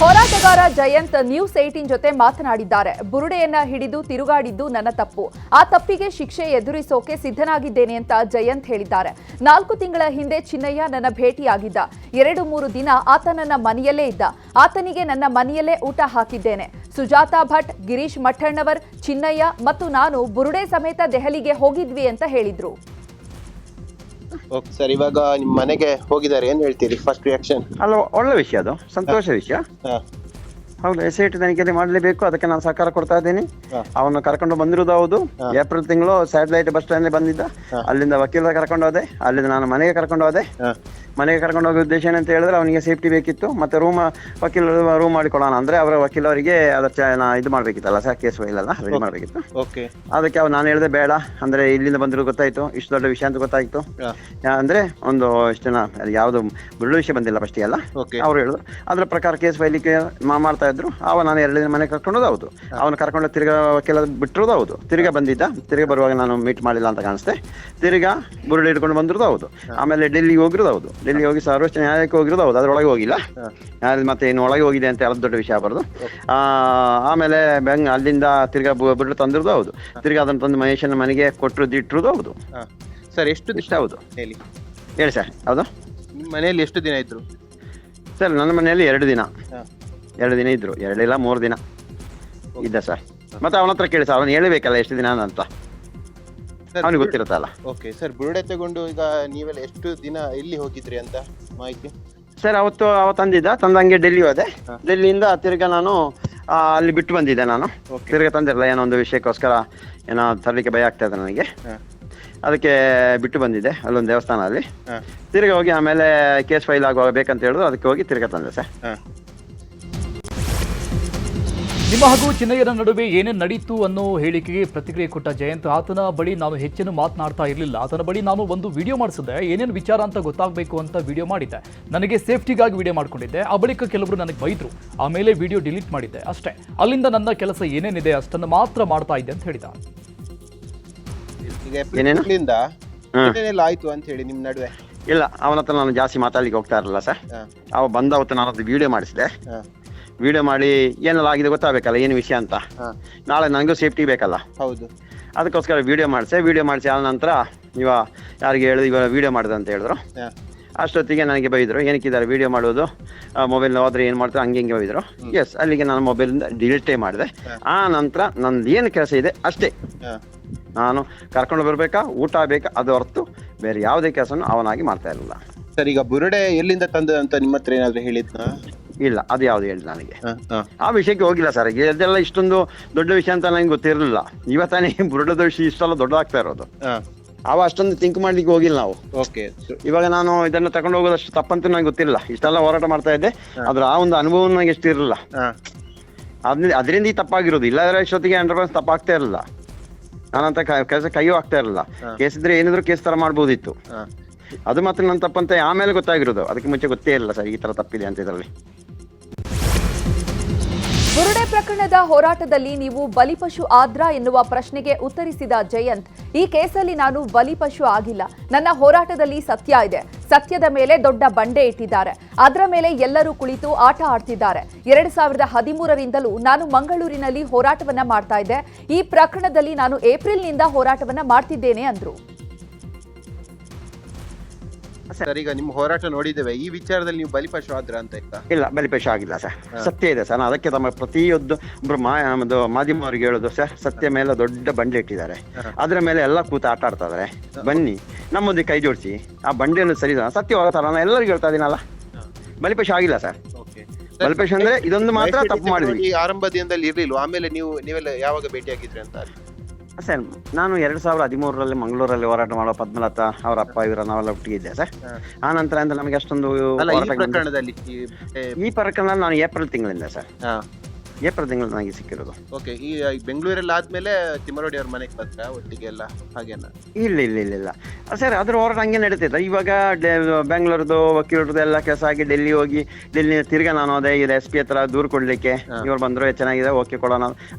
ಹೋರಾಟಗಾರ ಜಯಂತ್ ನ್ಯೂಸ್ 18 ಜೊತೆ ಮಾತನಾಡಿದ್ದಾರೆ. ಬುರುಡೆಯನ್ನ ಹಿಡಿದು ತಿರುಗಾಡಿದ್ದು ನನ್ನ ತಪ್ಪು. ಆ ತಪ್ಪಿಗೆ ಶಿಕ್ಷೆ ಎದುರಿಸೋಕೆ ಸಿದ್ಧನಾಗಿದ್ದೇನೆ ಅಂತ ಜಯಂತ್ ಹೇಳಿದ್ದಾರೆ. 4 ತಿಂಗಳ ಹಿಂದೆ ಚಿನ್ನಯ್ಯ ನನ್ನ ಭೇಟಿಯಾಗಿದ್ದ. 2-3 ದಿನ ಆತ ನನ್ನ ಮನೆಯಲ್ಲೇ ಇದ್ದ. ಆತನಿಗೆ ನನ್ನ ಮನೆಯಲ್ಲೇ ಊಟ ಹಾಕಿದ್ದೇನೆ. ಸುಜಾತಾ ಭಟ್, ಗಿರೀಶ್ ಮಠಣ್ಣವರ್, ಚಿನ್ನಯ್ಯ ಮತ್ತು ನಾನು ಬುರುಡೆ ಸಮೇತ ದೆಹಲಿಗೆ ಹೋಗಿದ್ವಿ ಅಂತ ಹೇಳಿದ್ರು. ಓಕೆ ಸರ್, ಇವಾಗ ನಿಮ್ಮ ಮನೆಗೆ ಹೋಗಿದ್ದಾರೆ, ಏನ್ ಹೇಳ್ತೀರಿ ಫಸ್ಟ್ ರಿಯಾಕ್ಷನ್? ಅಲ್ಲ, ಒಳ್ಳೆ ವಿಷಯ, ಅದು ಸಂತೋಷ ವಿಷಯ. ಹೌದು, SIT ತನಿಖೆ ಮಾಡಲೇಬೇಕು, ಅದಕ್ಕೆ ನಾನು ಸಹಕಾರ ಕೊಡ್ತಾ ಇದ್ದೀನಿ. ಅವನು ಕರ್ಕೊಂಡು ಬಂದಿರೋದು ಹೌದು. ಏಪ್ರಿಲ್ ತಿಂಗಳು ಸ್ಯಾಟಲೈಟ್ ಬಸ್ ಸ್ಟ್ಯಾಂಡ್ ಬಂದಿದ್ದ. ಅಲ್ಲಿಂದ ವಕೀಲರ ಕರ್ಕೊಂಡು ಹೋದೆ. ಅಲ್ಲಿಂದ ನಾನು ಮನೆಗೆ ಕರ್ಕೊಂಡು ಹೋದೆ. ಮನೆಗೆ ಕರ್ಕೊಂಡು ಹೋಗೋ ಉದ್ದೇಶ ಏನಂತ ಹೇಳಿದ್ರೆ, ಅವನಿಗೆ ಸೇಫ್ಟಿ ಬೇಕಿತ್ತು, ಮತ್ತೆ ವಕೀಲರು ರೂಮ್ ಮಾಡಿಕೊಡೋಣ ಅಂದ್ರೆ ಅವರ ವಕೀಲರಿಗೆ ಇದು ಮಾಡ್ಬೇಕಿತ್ತಲ್ಲ ಸರ್, ಕೇಸ್ ಫೈಲ್ ಎಲ್ಲ ರೆಡಿ ಮಾಡ್ಬೇಕಿತ್ತು. ಅದಕ್ಕೆ ನಾನು ಹೇಳಿದೆ ಬೇಡ, ಅಂದ್ರೆ ಇಲ್ಲಿಂದ ಬಂದಿರೋ ಗೊತ್ತಾಯ್ತು, ಇಷ್ಟು ದೊಡ್ಡ ವಿಷಯ ಅಂತ ಗೊತ್ತಾಯ್ತು. ಅಂದ್ರೆ ಒಂದು ಇಷ್ಟು ಜನ ಯಾವ್ದು ಬಿಡು ವಿಷಯ ಬಂದಿಲ್ಲ ಫಸ್ಟ್ ಎಲ್ಲ ಅವ್ರು ಹೇಳಿದ್ರು. ಅದ್ರ ಪ್ರಕಾರ ಕೇಸ್ ಫೈಲಿಗೆ ಮಾಡ್ತಾ ಇದ್ರು. ನಾನು 2 ದಿನ ಮನೆಗೆ ಕರ್ಕೊಂಡೋದು ಹೌದು. ಅವನು ಕರ್ಕೊಂಡು ತಿರ್ಗಾ ವಕೀಲ ಬಿಟ್ಟಿರೋದು ಹೌದು. ತಿರ್ಗಾ ಬಂದಿದ್ದ. ತಿರ್ಗಾ ಬರುವಾಗ ನಾನು ಮೀಟ್ ಮಾಡಿಲ್ಲ ಅಂತ ಕಾಣಿಸ್ತೆ. ತಿರ್ಗಾ ಬುರುಡೆ ಹಿಡ್ಕೊಂಡು ಬಂದಿರೋದು ಹೌದು. ಆಮೇಲೆ ಡೆಲ್ಲಿಗೆ ಹೋಗಿರೋದು ಹೌದು. ಡೆಲ್ಲಿ ಹೋಗಿ ಸರ್ವೋಚ್ಚ ನ್ಯಾಯಾಲಯಕ್ಕೆ ಹೋಗಿರೋದು ಹೌದು. ಅದ್ರೊಳಗೆ ಹೋಗಿಲ್ಲ. ಮತ್ತೆ ಇನ್ನು ಒಳಗೆ ಹೋಗಿದೆ ಅಂತ ಹೇಳೋದು ದೊಡ್ಡ ವಿಷಯ ಬರೋದು. ಆಮೇಲೆ ಅಲ್ಲಿಂದ ತಿರ್ಗಾ ಬಿಟ್ಟು ತಂದಿರೋದು ಹೌದು. ತಿರ್ಗಾ ಅದನ್ನ ತಂದು ಮಹೇಶನ ಮನೆಗೆ ಕೊಟ್ಟಿರೋದು ಇಟ್ಟಿರೋದು ಹೌದು. ಸರ್, ಎಷ್ಟು ಇಷ್ಟ ಹೌದು ಹೇಳಿ ಸರ್. ಹೌದು, ನಿಮ್ಮ ಮನೆಯಲ್ಲಿ ಎಷ್ಟು ದಿನ ಇದ್ರು ಸರ್? ನನ್ನ ಮನೆಯಲ್ಲಿ 2 ದಿನ 2 ದಿನ ಇದ್ರು. 2 ಇಲ್ಲ 3 ದಿನ ಇದ್ದ ಸರ್. ಮತ್ತೆ ಅವನ ಹತ್ರ ಕೇಳಿ ಸರ್, ಅವನು ಹೇಳಬೇಕಲ್ಲ ಎಷ್ಟು ದಿನ ಅಂತ, ಅವನಿಗೆ ಗೊತ್ತಿರುತ್ತಲ್ಲ. ಓಕೆ ಸರ್, ಬುರುಡೆ ತಗೊಂಡು ಈಗ ನೀವೆಲ್ಲ ಎಷ್ಟು ದಿನ ಎಲ್ಲಿ ಹೋಗಿದ್ರಿ ಅಂತ ಮಾಹಿತಿ? ಸರ್, ಅವತ್ತು ತಂದಂಗೆ ಡೆಲ್ಲಿ ಹೋದೆ. ಡೆಲ್ಲಿಯಿಂದ ತಿರ್ಗಾ ನಾನು ಅಲ್ಲಿ ಬಿಟ್ಟು ಬಂದಿದ್ದೆ. ನಾನು ತಿರ್ಗಾ ತಂದಿರಲ್ಲ, ಏನೋ ಒಂದು ವಿಷಯಕ್ಕೋಸ್ಕರ ಏನೋ ತರಲಿಕ್ಕೆ ಭಯ ಆಗ್ತಾ ಇದೆ ನನಗೆ. ಅದಕ್ಕೆ ಬಿಟ್ಟು ಬಂದಿದ್ದೆ ಅಲ್ಲೊಂದು ದೇವಸ್ಥಾನ ಅಲ್ಲಿ. ತಿರ್ಗಾ ಹೋಗಿ ಆಮೇಲೆ ಕೇಸ್ ಫೈಲ್ ಆಗುವಾಗ ಬೇಕಂತ ಹೇಳಿದ್ರು, ಅದಕ್ಕೆ ಹೋಗಿ ತಿರ್ಗಾ ತಂದೆ ಸರ್. ನಿಮ್ಮ ಹಾಗೂ ಚಿನ್ನಯ್ಯನ ನಡುವೆ ಏನೇನು ನಡೀತು ಅನ್ನೋ ಹೇಳಿಕೆಗೆ ಪ್ರತಿಕ್ರಿಯೆ ಕೊಟ್ಟ ಜಯಂತ್, ಆತನ ಬಳಿ ನಾನು ಹೆಚ್ಚೇನು ಮಾತನಾಡ್ತಾ ಇರಲಿಲ್ಲ. ಆತನ ಬಳಿ ನಾನು ಒಂದು ವಿಡಿಯೋ ಮಾಡಿಸಿದ್ದೆ, ಏನೇನು ವಿಚಾರ ಅಂತ ಗೊತ್ತಾಗಬೇಕು ಅಂತ ವಿಡಿಯೋ ಮಾಡಿದ್ದೆ. ನನಗೆ ಸೇಫ್ಟಿಗಾಗಿ ವಿಡಿಯೋ ಮಾಡ್ಕೊಂಡಿದ್ದೆ. ಆ ಬಳಿಕ ಕೆಲವರು ನನಗೆ ಬೈದ್ರು, ಆಮೇಲೆ ವಿಡಿಯೋ ಡಿಲೀಟ್ ಮಾಡಿದ್ದೆ ಅಷ್ಟೇ. ಅಲ್ಲಿಂದ ನನ್ನ ಕೆಲಸ ಏನೇನಿದೆ ಅಷ್ಟನ್ನು ಮಾತ್ರ ಮಾಡ್ತಾ ಇದ್ದೆ ಅಂತ ಹೇಳಿದ. ಏನೇನೆಲ್ಲ ಆಯ್ತು ಅಂತ ಹೇಳಿ ನಿಮ್ ನಡುವೆ? ಇಲ್ಲ, ಅವನ ಹತ್ರ ನಾನು ಜಾಸ್ತಿ ಮಾತಾಡ್ಲಿಕ್ಕೆ ಹೋಗ್ತಾ ಇರಲಿಲ್ಲ ಸರ್. ಅವ ಬಂದ ಅವತ್ತು ನಾನು ಅದು ವಿಡಿಯೋ ಮಾಡಿಸಿದೆ. ವಿಡಿಯೋ ಮಾಡಿ ಏನೆಲ್ಲ ಆಗಿದೆ ಗೊತ್ತಾಗಬೇಕಲ್ಲ, ಏನು ವಿಷಯ ಅಂತ. ನಾಳೆ ನನಗೂ ಸೇಫ್ಟಿ ಬೇಕಲ್ಲ. ಹೌದು, ಅದಕ್ಕೋಸ್ಕರ ವಿಡಿಯೋ ಮಾಡಿಸಿ ಆದ ನಂತರ ಯಾರಿಗೆ ಹೇಳಿದ್ರು ಇವಾಗ ವಿಡಿಯೋ ಮಾಡಿದೆ ಅಂತ ಹೇಳಿದ್ರು. ಅಷ್ಟೊತ್ತಿಗೆ ನನಗೆ ಬೈದರು, ಏನಕ್ಕಿದ್ದಾರೆ ವಿಡಿಯೋ ಮಾಡೋದು, ಮೊಬೈಲ್ ಹೋದ್ರೆ ಏನು ಮಾಡ್ತಾರೆ, ಹಂಗೆ ಬೈದರು. ಎಸ್, ಅಲ್ಲಿಗೆ ನಾನು ಮೊಬೈಲಿಂದ ಡಿಲೀಟೇ ಮಾಡಿದೆ. ಆ ನಂತರ ನಂದು ಏನು ಕೆಲಸ ಇದೆ ಅಷ್ಟೇ, ನಾನು ಕರ್ಕೊಂಡು ಬರ್ಬೇಕಾ, ಊಟ ಬೇಕಾ, ಅದು ಹೊರತು ಬೇರೆ ಯಾವುದೇ ಕೆಲಸನೂ ಅವನಾಗಿ ಮಾಡ್ತಾ ಇರಲಿಲ್ಲ. ಸರ್, ಈಗ ಬುರುಡೆ ಎಲ್ಲಿಂದ ತಂದ ಅಂತ ನಿಮ್ಮ ಹತ್ರ ಏನಾದ್ರು ಹೇಳಿದ್ನ? ಇಲ್ಲ, ಅದು ಯಾವ್ದು ಹೇಳಿ ನನಗೆ ಆ ವಿಷಯಕ್ಕೆ ಹೋಗಿಲ್ಲ ಸರ್. ಇದೆಲ್ಲ ಇಷ್ಟೊಂದು ದೊಡ್ಡ ವಿಷಯ ಅಂತ ನನಗೆ ಗೊತ್ತಿರಲಿಲ್ಲ. ಇವತ್ತಾನೆ ಬುರುಡದ ವಿಷಯ ಇಷ್ಟೆಲ್ಲ ದೊಡ್ಡ ಆಗ್ತಾ ಇರೋದು. ಅವ ಅಷ್ಟೊಂದು ಥಿಂಕ್ ಮಾಡ್ಲಿಕ್ಕೆ ಹೋಗಿಲ್ಲ ನಾವು. ಇವಾಗ ನಾನು ಇದನ್ನ ತಗೊಂಡು ಹೋಗೋದಷ್ಟು ತಪ್ಪಂತೂ ನನಗೆ ಗೊತ್ತಿರಲಿಲ್ಲ. ಇಷ್ಟೆಲ್ಲ ಹೋರಾಟ ಮಾಡ್ತಾ ಇದ್ದೆ, ಅದ್ರ ಆ ಒಂದು ಅನುಭವ ನನಗೆ ಎಷ್ಟು ಇರಲಿಲ್ಲ. ಅದರಿಂದ ಈ ತಪ್ಪಾಗಿರೋದು. ಇಲ್ಲಾಂದ್ರೆ ಇಷ್ಟೊತ್ತಿಗೆ 100% ತಪ್ಪಾಗ್ತಾ ಇರಲಿಲ್ಲ. ನಾನಂತ ಕೆಲಸ ಕೈಯೂ ಆಗ್ತಾ ಇರಲಿಲ್ಲ. ಕೇಸ್ ಇದ್ರೆ ಏನಿದ್ರು ಕೇಸ್ ತರ ಮಾಡ್ಬೋದಿತ್ತು. ಅದು ಮಾತ್ರ ನನ್ನ ತಪ್ಪಂತ ಆಮೇಲೆ ಗೊತ್ತಾಗಿರೋದು. ಅದಕ್ಕೆ ಮುಂಚೆ ಗೊತ್ತೇ ಇಲ್ಲ ಸರ್ ಈ ತರ ತಪ್ಪಿದೆ ಅಂತ ಇದರಲ್ಲಿ. ಬುರುಡೆ ಪ್ರಕರಣದ ಹೋರಾಟದಲ್ಲಿ ನೀವು ಬಲಿಪಶು ಆದ್ರಾ ಎನ್ನುವ ಪ್ರಶ್ನೆಗೆ ಉತ್ತರಿಸಿದ ಜಯಂತ್, ಈ ಕೇಸಲ್ಲಿ ನಾನು ಬಲಿಪಶು ಆಗಿಲ್ಲ. ನನ್ನ ಹೋರಾಟದಲ್ಲಿ ಸತ್ಯ ಇದೆ. ಸತ್ಯದ ಮೇಲೆ ದೊಡ್ಡ ಬಂಡೆ ಇಟ್ಟಿದ್ದಾರೆ. ಅದರ ಮೇಲೆ ಎಲ್ಲರೂ ಕುಳಿತು ಆಟ ಆಡ್ತಿದ್ದಾರೆ. 2013ರಿಂದಲೂ ನಾನು ಮಂಗಳೂರಿನಲ್ಲಿ ಹೋರಾಟವನ್ನ ಮಾಡ್ತಾ ಇದ್ದೆ. ಈ ಪ್ರಕರಣದಲ್ಲಿ ನಾನು ಏಪ್ರಿಲ್ನಿಂದ ಹೋರಾಟವನ್ನ ಮಾಡ್ತಿದ್ದೇನೆ ಅಂದ್ರು. ಸರ್, ಈಗ ನಿಮ್ಮ ಹೋರಾಟ ನೋಡಿದ್ದೇವೆ. ಈ ವಿಚಾರದಲ್ಲಿ ನೀವು ಬಲಿಪಶು ಆದ್ರ ಅಂತ ಇಲ್ಲ, ಬಲಿಪಶು ಆಗಿಲ್ಲ ಸರ್. ಸತ್ಯ ಇದೆ ಸರ್. ಅದಕ್ಕೆ ತಮ್ಮ ಪ್ರತಿಯೊಬ್ಬರು ಮಾಧ್ಯಮವರಿಗೆ ಹೇಳೋದು ಸರ್, ಸತ್ಯ ಮೇಲೆ ದೊಡ್ಡ ಬಂಡೆ ಇಟ್ಟಿದ್ದಾರೆ. ಅದ್ರ ಮೇಲೆ ಎಲ್ಲ ಕೂತು ಆಟ ಆಡ್ತಾ ಇದಾರೆ. ಬನ್ನಿ ನಮ್ಮೊಂದಿಗೆ ಕೈ ಜೋಡಿಸಿ ಆ ಬಂಡೆಯನ್ನು ಸರಿ ಸತ್ಯ ಹೋಗತ್ತಾರ. ನಾನು ಎಲ್ಲರಿಗೂ ಹೇಳ್ತಾ ಇದೀನಲ್ಲ, ಬಲಿಪಶು ಆಗಿಲ್ಲ ಸರ್. ಬಲಿಪಶು ಅಂದ್ರೆ ಇದೊಂದು ಮಾತ್ರ ತಪ್ಪು ಮಾಡಿದ್ವಿ. ಆರಂಭದಿಂದಲೇ ಇರ್ಲಿಲ್ಲ. ಆಮೇಲೆ ನೀವೆಲ್ಲ ಯಾವಾಗ ಭೇಟಿಯಾಗಿದ್ರಿ ಅಂತ? ಸರ್, ನಾನು 2013ರಲ್ಲಿ ಮಂಗಳೂರಲ್ಲಿ ಹೋರಾಟ ಮಾಡೋ ಪದ್ಮಲತಾ ಅವರ ಅಪ್ಪ ಇವರ ನಾವೆಲ್ಲ ಒಟ್ಟಿಗೆ ಇದ್ದೆ ಸರ್. ಆ ನಂತರ ನಮಗೆ ಅಷ್ಟೊಂದು ಈ ಪ್ರಕರಣ ನಾನು ಏಪ್ರಿಲ್ ತಿಂಗಳಿಂದ ಸರ್. ಏಪ್ರಿಲ್ ತಿಂಗಳು ನನಗೆ ಸಿಕ್ಕಿರೋದು. ಓಕೆ, ಈ ಬೆಂಗಳೂರಲ್ಲಿ ಆದ್ಮೇಲೆ ತಿಮ್ಮರೋಡಿ ಅವ್ರ ಮನೆಗೆ ಬಂದ್ರ ಒಟ್ಟಿಗೆ ಎಲ್ಲ ಹಾಗೇನ? ಇಲ್ಲ ಸರ್, ಅದ್ರ ಹೋರಾಟ ಹಂಗೆ ನಡೀತಿದ್ದ. ಇವಾಗ ಬೆಂಗಳೂರದು ವಕೀಲರದ್ದು ಎಲ್ಲ ಕೆಲಸ ಆಗಿ ಡೆಲ್ಲಿ ಹೋಗಿ ತಿರ್ಗಾ ನಾನು ಅದೇ ಇದು SP ಹತ್ರ ದೂರ ಕೊಡ್ಲಿಕ್ಕೆ ಇವ್ರು ಬಂದ್ರು, ಚೆನ್ನಾಗಿದೆ ಓಕೆ ಕೊಡೋಣ.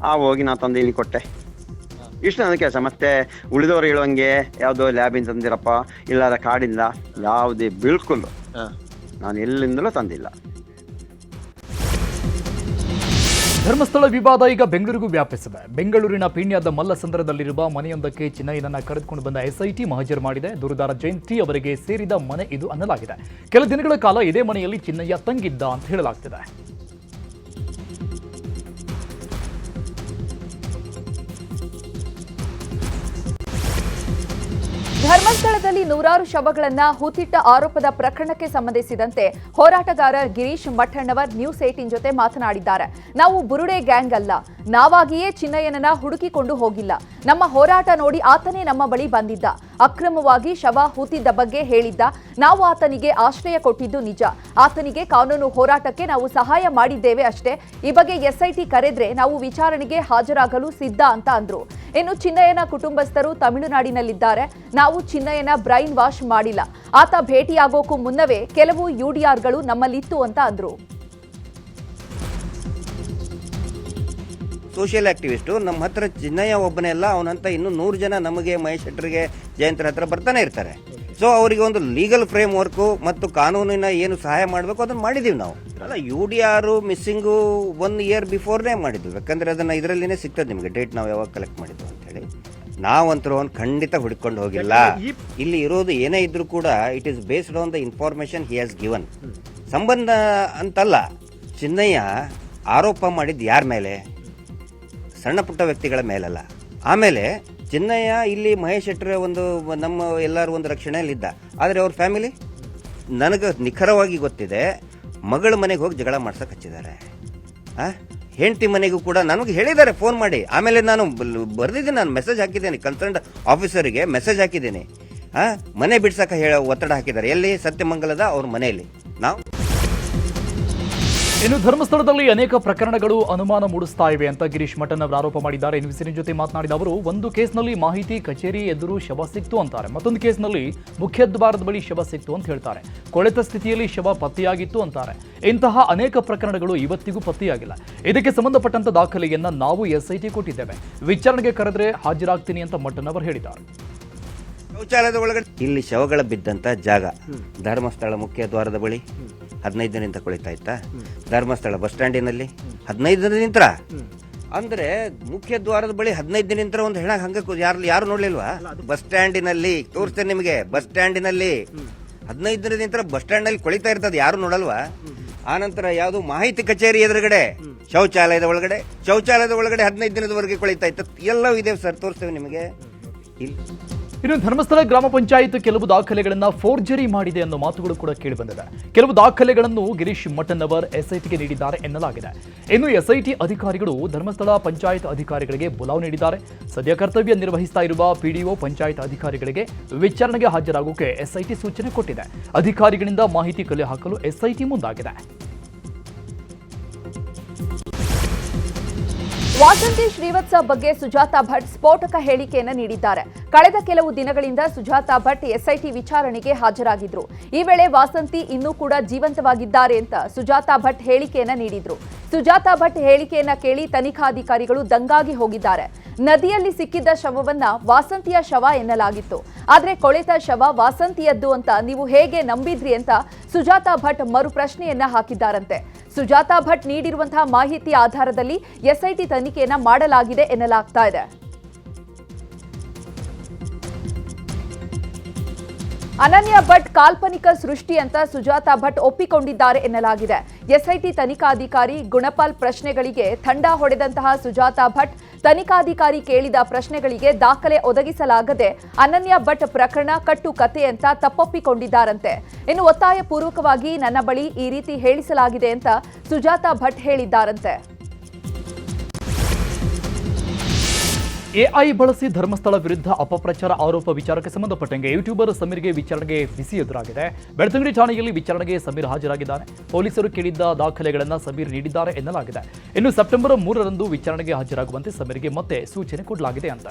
ಹೋಗಿ ನಾನು ತಂದು ಇಲ್ಲಿ ಕೊಟ್ಟೆ. ಇಷ್ಟು ನನ್ನ ಕೆಲಸ. ಮತ್ತೆ ಉಳಿದವರು ಹೇಳುವಂಗೆ ಯಾವುದೋ ಲ್ಯಾಬಿಂದ ತಂದಿರಪ್ಪ, ಇಲ್ಲಾರ ಕಾಡಿಂದ, ಯಾವುದೇ ಬಿಲ್ಕುಲ್ ನಾನು ಎಲ್ಲಿಂದಲೂ ತಂದಿಲ್ಲ. ಧರ್ಮಸ್ಥಳ ವಿವಾದ ಈಗ ಬೆಂಗಳೂರಿಗೂ ವ್ಯಾಪಿಸಿದೆ. ಬೆಂಗಳೂರಿನ ಪೀಣ್ಯದ ಮಲ್ಲಸಂದ್ರದಲ್ಲಿರುವ ಮನೆಯೊಂದಕ್ಕೆ ಚಿನ್ನಯ್ಯನನ್ನ ಕರೆದುಕೊಂಡು ಬಂದ ಎಸ್ಐಟಿ ಮಹಜರು ಮಾಡಿದೆ. ದೂರುದಾರ ಜಯಂತಿ ಅವರಿಗೆ ಸೇರಿದ ಮನೆ ಇದು ಅನ್ನಲಾಗಿದೆ. ಕೆಲ ದಿನಗಳ ಕಾಲ ಇದೇ ಮನೆಯಲ್ಲಿ ಚಿನ್ನಯ್ಯ ತಂಗಿದ್ದ ಅಂತ ಹೇಳಲಾಗ್ತಿದೆ. ಧರ್ಮಸ್ಥಳದಲ್ಲಿ ನೂರಾರು ಶವಗಳನ್ನ ಹೂತಿಟ್ಟ ಆರೋಪದ ಪ್ರಕರಣಕ್ಕೆ ಸಂಬಂಧಿಸಿದಂತೆ ಹೋರಾಟಗಾರ ಗಿರೀಶ್ ಮಠಣ್ಣವರ್ ನ್ಯೂಸ್ 18 ಜೊತೆ ಮಾತನಾಡಿದ್ದಾರೆ. ನಾವು ಬುರುಡೆ ಗ್ಯಾಂಗ್ ಅಲ್ಲ, ನಾವಾಗಿಯೇ ಚಿನ್ನಯ್ಯನನ್ನ ಹುಡುಕಿಕೊಂಡು ಹೋಗಿಲ್ಲ. ನಮ್ಮ ಹೋರಾಟ ನೋಡಿ ಆತನೇ ನಮ್ಮ ಬಳಿ ಬಂದಿದ್ದ. ಅಕ್ರಮವಾಗಿ ಶವ ಹೂತಿದ್ದ ಬಗ್ಗೆ ಹೇಳಿದ್ದ. ನಾವು ಆತನಿಗೆ ಆಶ್ರಯ ಕೊಟ್ಟಿದ್ದು ನಿಜ. ಆತನಿಗೆ ಕಾನೂನು ಹೋರಾಟಕ್ಕೆ ನಾವು ಸಹಾಯ ಮಾಡಿದ್ದೇವೆ ಅಷ್ಟೇ. ಈ ಬಗ್ಗೆ ಎಸ್ಐಟಿ ಕರೆದ್ರೆ ನಾವು ವಿಚಾರಣೆಗೆ ಹಾಜರಾಗಲು ಸಿದ್ಧ ಅಂತ ಅಂದ್ರು. ಇನ್ನು ಚಿನ್ನಯ್ಯನ ಕುಟುಂಬಸ್ಥರು ತಮಿಳುನಾಡಿನಲ್ಲಿದ್ದಾರೆ. ನಾವು ಚಿನ್ನಯ್ಯನ ಬ್ರೈನ್ ವಾಶ್ ಮಾಡಿಲ್ಲ. ಆತ ಭೇಟಿಯಾಗೋಕ್ಕೂ ಮುನ್ನವೇ ಕೆಲವು ಯುಡಿಆರ್ಗಳು ನಮ್ಮಲ್ಲಿತ್ತು ಅಂತ ಅಂದ್ರು. ಸೋಷಿಯಲ್ ಆಕ್ಟಿವಿಸ್ಟು ನಮ್ಮ ಹತ್ರ ಚಿನ್ನಯ್ಯ ಒಬ್ಬನೇ ಅಲ್ಲ, ಅವನಂತ ಇನ್ನೂ 100 ಜನ ನಮಗೆ ಮಹೇಶ್ ಶೆಟ್ಟರಿಗೆ ಜಯಂತರ ಹತ್ರ ಬರ್ತಾನೆ ಇರ್ತಾರೆ. ಸೊ ಅವರಿಗೆ ಒಂದು ಲೀಗಲ್ ಫ್ರೇಮ್ ವರ್ಕು ಮತ್ತು ಕಾನೂನಿನ ಏನು ಸಹಾಯ ಮಾಡಬೇಕು ಅದನ್ನು ಮಾಡಿದ್ದೀವಿ ನಾವು. ಅಲ್ಲ, UDR ಮಿಸ್ಸಿಂಗು 1 ಇಯರ್ ಬಿಫೋರ್ನೇ ಮಾಡಿದ್ವಿ. ಯಾಕಂದರೆ ಅದನ್ನು ಇದರಲ್ಲಿನೇ ಸಿಗ್ತದೆ ನಿಮಗೆ ಡೇಟ್ ನಾವು ಯಾವಾಗ ಕಲೆಕ್ಟ್ ಮಾಡಿದ್ವಿ ಅಂತೇಳಿ. ನಾವಂತರೂ ಅವ್ನು ಖಂಡಿತ ಹುಡ್ಕೊಂಡು ಹೋಗಿಲ್ಲ. ಇಲ್ಲಿ ಇರೋದು ಏನೇ ಇದ್ರೂ ಕೂಡ it is based on the information he has given. ಸಂಬಂಧ ಅಂತಲ್ಲ, ಚಿನ್ನಯ್ಯ ಆರೋಪ ಮಾಡಿದ್ದು ಯಾರ ಮೇಲೆ? ಸಣ್ಣ ಪುಟ್ಟ ವ್ಯಕ್ತಿಗಳ ಮೇಲಲ್ಲ. ಆಮೇಲೆ ಚಿನ್ನಯ್ಯ ಇಲ್ಲಿ ಮಹೇಶ್ ಶೆಟ್ಟರ ಒಂದು ನಮ್ಮ ಎಲ್ಲರೂ ಒಂದು ರಕ್ಷಣೆಯಲ್ಲಿದ್ದ. ಆದರೆ ಅವ್ರ ಫ್ಯಾಮಿಲಿ ನನಗೆ ನಿಖರವಾಗಿ ಗೊತ್ತಿದೆ, ಮಗಳ ಮನೆಗೆ ಹೋಗಿ ಜಗಳ ಮಾಡ್ಸಕ್ಕೆ ಹಚ್ಚಿದ್ದಾರೆ. ಹೆಂಡತಿ ಮನೆಗೂ ಕೂಡ ನನಗೆ ಹೇಳಿದ್ದಾರೆ ಫೋನ್ ಮಾಡಿ. ಆಮೇಲೆ ನಾನು ಬರೆದಿದ್ದೀನಿ, ನಾನು ಮೆಸೇಜ್ ಹಾಕಿದ್ದೇನೆ, ಕನ್ಸರ್ನ್ಡ್ ಆಫೀಸರಿಗೆ ಮೆಸೇಜ್ ಹಾಕಿದ್ದೀನಿ. ಮನೆ ಬಿಡ್ಸಕ್ಕೆ ಒತ್ತಡ ಹಾಕಿದ್ದಾರೆ. ಎಲ್ಲಿ? ಸತ್ಯಮಂಗಲದ ಅವ್ರ ಮನೆಯಲ್ಲಿ. ನಾವು ಇನ್ನು ಧರ್ಮಸ್ಥಳದಲ್ಲಿ ಅನೇಕ ಪ್ರಕರಣಗಳು ಅನುಮಾನ ಮೂಡಿಸ್ತಾ ಇವೆ ಅಂತ ಗಿರೀಶ್ ಮಠಣ್ಣವರ್ ಆರೋಪ ಮಾಡಿದ್ದಾರೆ. ನ್ಯೂಸಿನ ಜೊತೆ ಮಾತನಾಡಿದ ಅವರು, ಒಂದು ಕೇಸ್ನಲ್ಲಿ ಮಾಹಿತಿ ಕಚೇರಿ ಎದುರು ಶವ ಸಿಕ್ತು ಅಂತಾರೆ, ಮತ್ತೊಂದು ಕೇಸ್ನಲ್ಲಿ ಮುಖ್ಯದ್ವಾರದ ಬಳಿ ಶವ ಸಿಕ್ತು ಅಂತ ಹೇಳ್ತಾರೆ. ಕೊಳೆತ ಸ್ಥಿತಿಯಲ್ಲಿ ಶವ ಪತ್ತೆಯಾಗಿತ್ತು ಅಂತಾರೆ. ಇಂತಹ ಅನೇಕ ಪ್ರಕರಣಗಳು ಇವತ್ತಿಗೂ ಪತ್ತೆಯಾಗಿಲ್ಲ. ಇದಕ್ಕೆ ಸಂಬಂಧಪಟ್ಟಂತ ದಾಖಲೆಯನ್ನ ನಾವು ಎಸ್ಐಟಿ ಕೊಟ್ಟಿದ್ದೇವೆ. ವಿಚಾರಣೆಗೆ ಕರೆದ್ರೆ ಹಾಜರಾಗ್ತೀನಿ ಅಂತ ಮಠಣ್ಣವರ್ ಹೇಳಿದ್ದಾರೆ. ಶೌಚಾಲಯದ ಒಳಗಡೆ ಇಲ್ಲಿ ಶವಗಳ ಬಿದ್ದಂತ ಜಾಗ ಧರ್ಮಸ್ಥಳ ಮುಖ್ಯ ದ್ವಾರದ ಬಳಿ 15 ದಿನದಿಂದ ಕೊಳಿತಾ ಇತ್ತ. ಧರ್ಮಸ್ಥಳ ಬಸ್ ಸ್ಟ್ಯಾಂಡಿನಲ್ಲಿ 15 ದಿನದಿಂದ, ಅಂದ್ರೆ ಮುಖ್ಯ ದ್ವಾರದ ಬಳಿ 15 ದಿನದಿಂದ ಒಂದು ಹೆಣ ಹಂಗ ಯಾರು ನೋಡ್ಲಿಲ್ವಾ? ಬಸ್ ಸ್ಟ್ಯಾಂಡಿನಲ್ಲಿ ತೋರಿಸ್ತೇನೆ ನಿಮಗೆ. ಬಸ್ ಸ್ಟ್ಯಾಂಡಿನಲ್ಲಿ 15 ದಿನದಿಂದ ಬಸ್ ಸ್ಟ್ಯಾಂಡ್ ನಲ್ಲಿ ಕೊಳಿತಾ ಇರ್ತದೆ, ಯಾರು ನೋಡಲ್ವಾ? ಆನಂತರ ಯಾವುದು ಮಾಹಿತಿ ಕಚೇರಿ ಎದುರುಗಡೆ ಶೌಚಾಲಯದ ಒಳಗಡೆ 15 ದಿನದವರೆಗೆ ಕೊಳಿತಾ ಇತ್ತು. ಎಲ್ಲವೂ ಇದೆ ಸರ್, ತೋರಿಸ್ತೇವೆ ನಿಮಗೆ. ಇನ್ನು ಧರ್ಮಸ್ಥಳ ಗ್ರಾಮ ಪಂಚಾಯತ್ ಕೆಲವು ದಾಖಲೆಗಳನ್ನ ಫೋರ್ಜರಿ ಮಾಡಿದೆ ಅನ್ನೋ ಮಾತುಗಳು ಕೂಡ ಕೇಳಿಬಂದಿದೆ. ಕೆಲವು ದಾಖಲೆಗಳನ್ನು ಗಿರೀಶ್ ಮಠಣ್ಣವರ್ ಎಸ್ಐಟಿಗೆ ನೀಡಿದ್ದಾರೆ ಎನ್ನಲಾಗಿದೆ. ಇನ್ನು ಎಸ್ಐಟಿ ಅಧಿಕಾರಿಗಳು ಧರ್ಮಸ್ಥಳ ಪಂಚಾಯತ್ ಅಧಿಕಾರಿಗಳಿಗೆ ಬುಲಾವ್ ನೀಡಿದ್ದಾರೆ. ಸದ್ಯ ಕರ್ತವ್ಯ ನಿರ್ವಹಿಸ್ತಾ ಇರುವ PDO ಪಂಚಾಯತ್ ಅಧಿಕಾರಿಗಳಿಗೆ ವಿಚಾರಣೆಗೆ ಹಾಜರಾಗೋಕೆ ಎಸ್ಐಟಿ ಸೂಚನೆ ಕೊಟ್ಟಿದೆ. ಅಧಿಕಾರಿಗಳಿಂದ ಮಾಹಿತಿ ಕಲೆ ಹಾಕಲು ಎಸ್ಐಟಿ ಮುಂದಾಗಿದೆ. ವಾಸಂತಿ ಶ್ರೀವತ್ಸ ಬಗ್ಗೆ ಸುಜಾತಾ ಭಟ್ ಸ್ಫೋಟಕ ಹೇಳಿಕೆಯನ್ನು ನೀಡಿದ್ದಾರೆ. ಕಳೆದ ಕೆಲವು ದಿನಗಳಿಂದ ಸುಜಾತಾ ಭಟ್ ಎಸ್ಐಟಿ ವಿಚಾರಣೆಗೆ ಹಾಜರಾಗಿದ್ರು. ಈ ವೇಳೆ ವಾಸಂತಿ ಇನ್ನೂ ಕೂಡ ಜೀವಂತವಾಗಿದ್ದಾರೆ ಅಂತ ಸುಜಾತಾ ಭಟ್ ಹೇಳಿಕೆಯನ್ನ ನೀಡಿದ್ರು. ಸುಜಾತಾ ಭಟ್ ಹೇಳಿಕೆಯನ್ನ ಕೇಳಿ ತನಿಖಾಧಿಕಾರಿಗಳು ದಂಗಾಗಿ ಹೋಗಿದ್ದಾರೆ. ನದಿಯಲ್ಲಿ ಸಿಕ್ಕಿದ್ದ ಶವವನ್ನ ವಾಸಂತಿಯ ಶವ ಎನ್ನಲಾಗಿತ್ತು. ಆದ್ರೆ ಕೊಳೆತ ಶವ ವಾಸಂತಿಯದ್ದು ಅಂತ ನೀವು ಹೇಗೆ ನಂಬಿದ್ರಿ ಅಂತ ಸುಜಾತಾ ಭಟ್ ಮರು ಪ್ರಶ್ನೆಯನ್ನ ಹಾಕಿದ್ದಾರಂತೆ. ಸುಜಾತಾ ಭಟ್ ನೀಡಿರುವಂತಹ ಮಾಹಿತಿ ಆಧಾರದಲ್ಲಿ ಎಸ್ಐಟಿ ತನಿಖೆಯನ್ನ ಮಾಡಲಾಗಿದೆ ಎನ್ನಲಾಗ್ತಾ ಇದೆ. ಅನನ್ಯ ಭಟ್ ಕಾಲ್ಪನಿಕ ಸೃಷ್ಟಿ ಅಂತ ಸುಜಾತಾ ಭಟ್ ಒಪ್ಪಿಕೊಂಡಿದ್ದಾರೆ ಎನ್ನಲಾಗಿದೆ. ಎಸ್ಐಟಿ ತನಿಖಾಧಿಕಾರಿ ಗುಣಪಾಲ್ ಪ್ರಶ್ನೆಗಳಿಗೆ ಥಂಡ ಹೊಡೆದಂತಹ ಸುಜಾತಾ ಭಟ್ ತನಿಖಾಧಿಕಾರಿ ಕೇಳಿದ ಪ್ರಶ್ನೆಗಳಿಗೆ ದಾಖಲೆ ಒದಗಿಸಲಾಗದೆ ಅನನ್ಯ ಭಟ್ ಪ್ರಕರಣ ಕಟ್ಟು ಕತೆ ಅಂತ ತಪ್ಪೊಪ್ಪಿಕೊಂಡಿದ್ದಾರಂತೆ. ಇನ್ನು ಒತ್ತಾಯ ಪೂರ್ವಕವಾಗಿ ನನ್ನ ಬಳಿ ಈ ರೀತಿ ಹೇಳಿಸಲಾಗಿದೆ ಅಂತ ಸುಜಾತಾ ಭಟ್ ಹೇಳಿದ್ದಾರಂತೆ. AI ಬಳಸಿ ಧರ್ಮಸ್ಥಳ ವಿರುದ್ಧ ಅಪಪ್ರಚಾರ ಆರೋಪ ವಿಚಾರಕ್ಕೆ ಸಂಬಂಧಪಟ್ಟಂಗೆ ಯೂಟ್ಯೂಬರ್ ಸಮೀರ್ಗೆ ವಿಚಾರಣೆಗೆ ಬಿಸಿ ಎದುರಾಗಿದೆ. ಬೆಳ್ತಂಗಡಿ ಠಾಣೆಯಲ್ಲಿ ವಿಚಾರಣೆಗೆ ಸಮೀರ್ ಹಾಜರಾಗಿದ್ದಾರೆ. ಪೊಲೀಸರು ಕೇಳಿದ್ದ ದಾಖಲೆಗಳನ್ನು ಸಮೀರ್ ನೀಡಿದ್ದಾರೆ ಎನ್ನಲಾಗಿದೆ. ಇನ್ನು ಸೆಪ್ಟೆಂಬರ್ 3ರಂದು ವಿಚಾರಣೆಗೆ ಹಾಜರಾಗುವಂತೆ ಸಮೀರ್ಗೆ ಮತ್ತೆ ಸೂಚನೆ ಕೊಡಲಾಗಿದೆ ಅಂತ.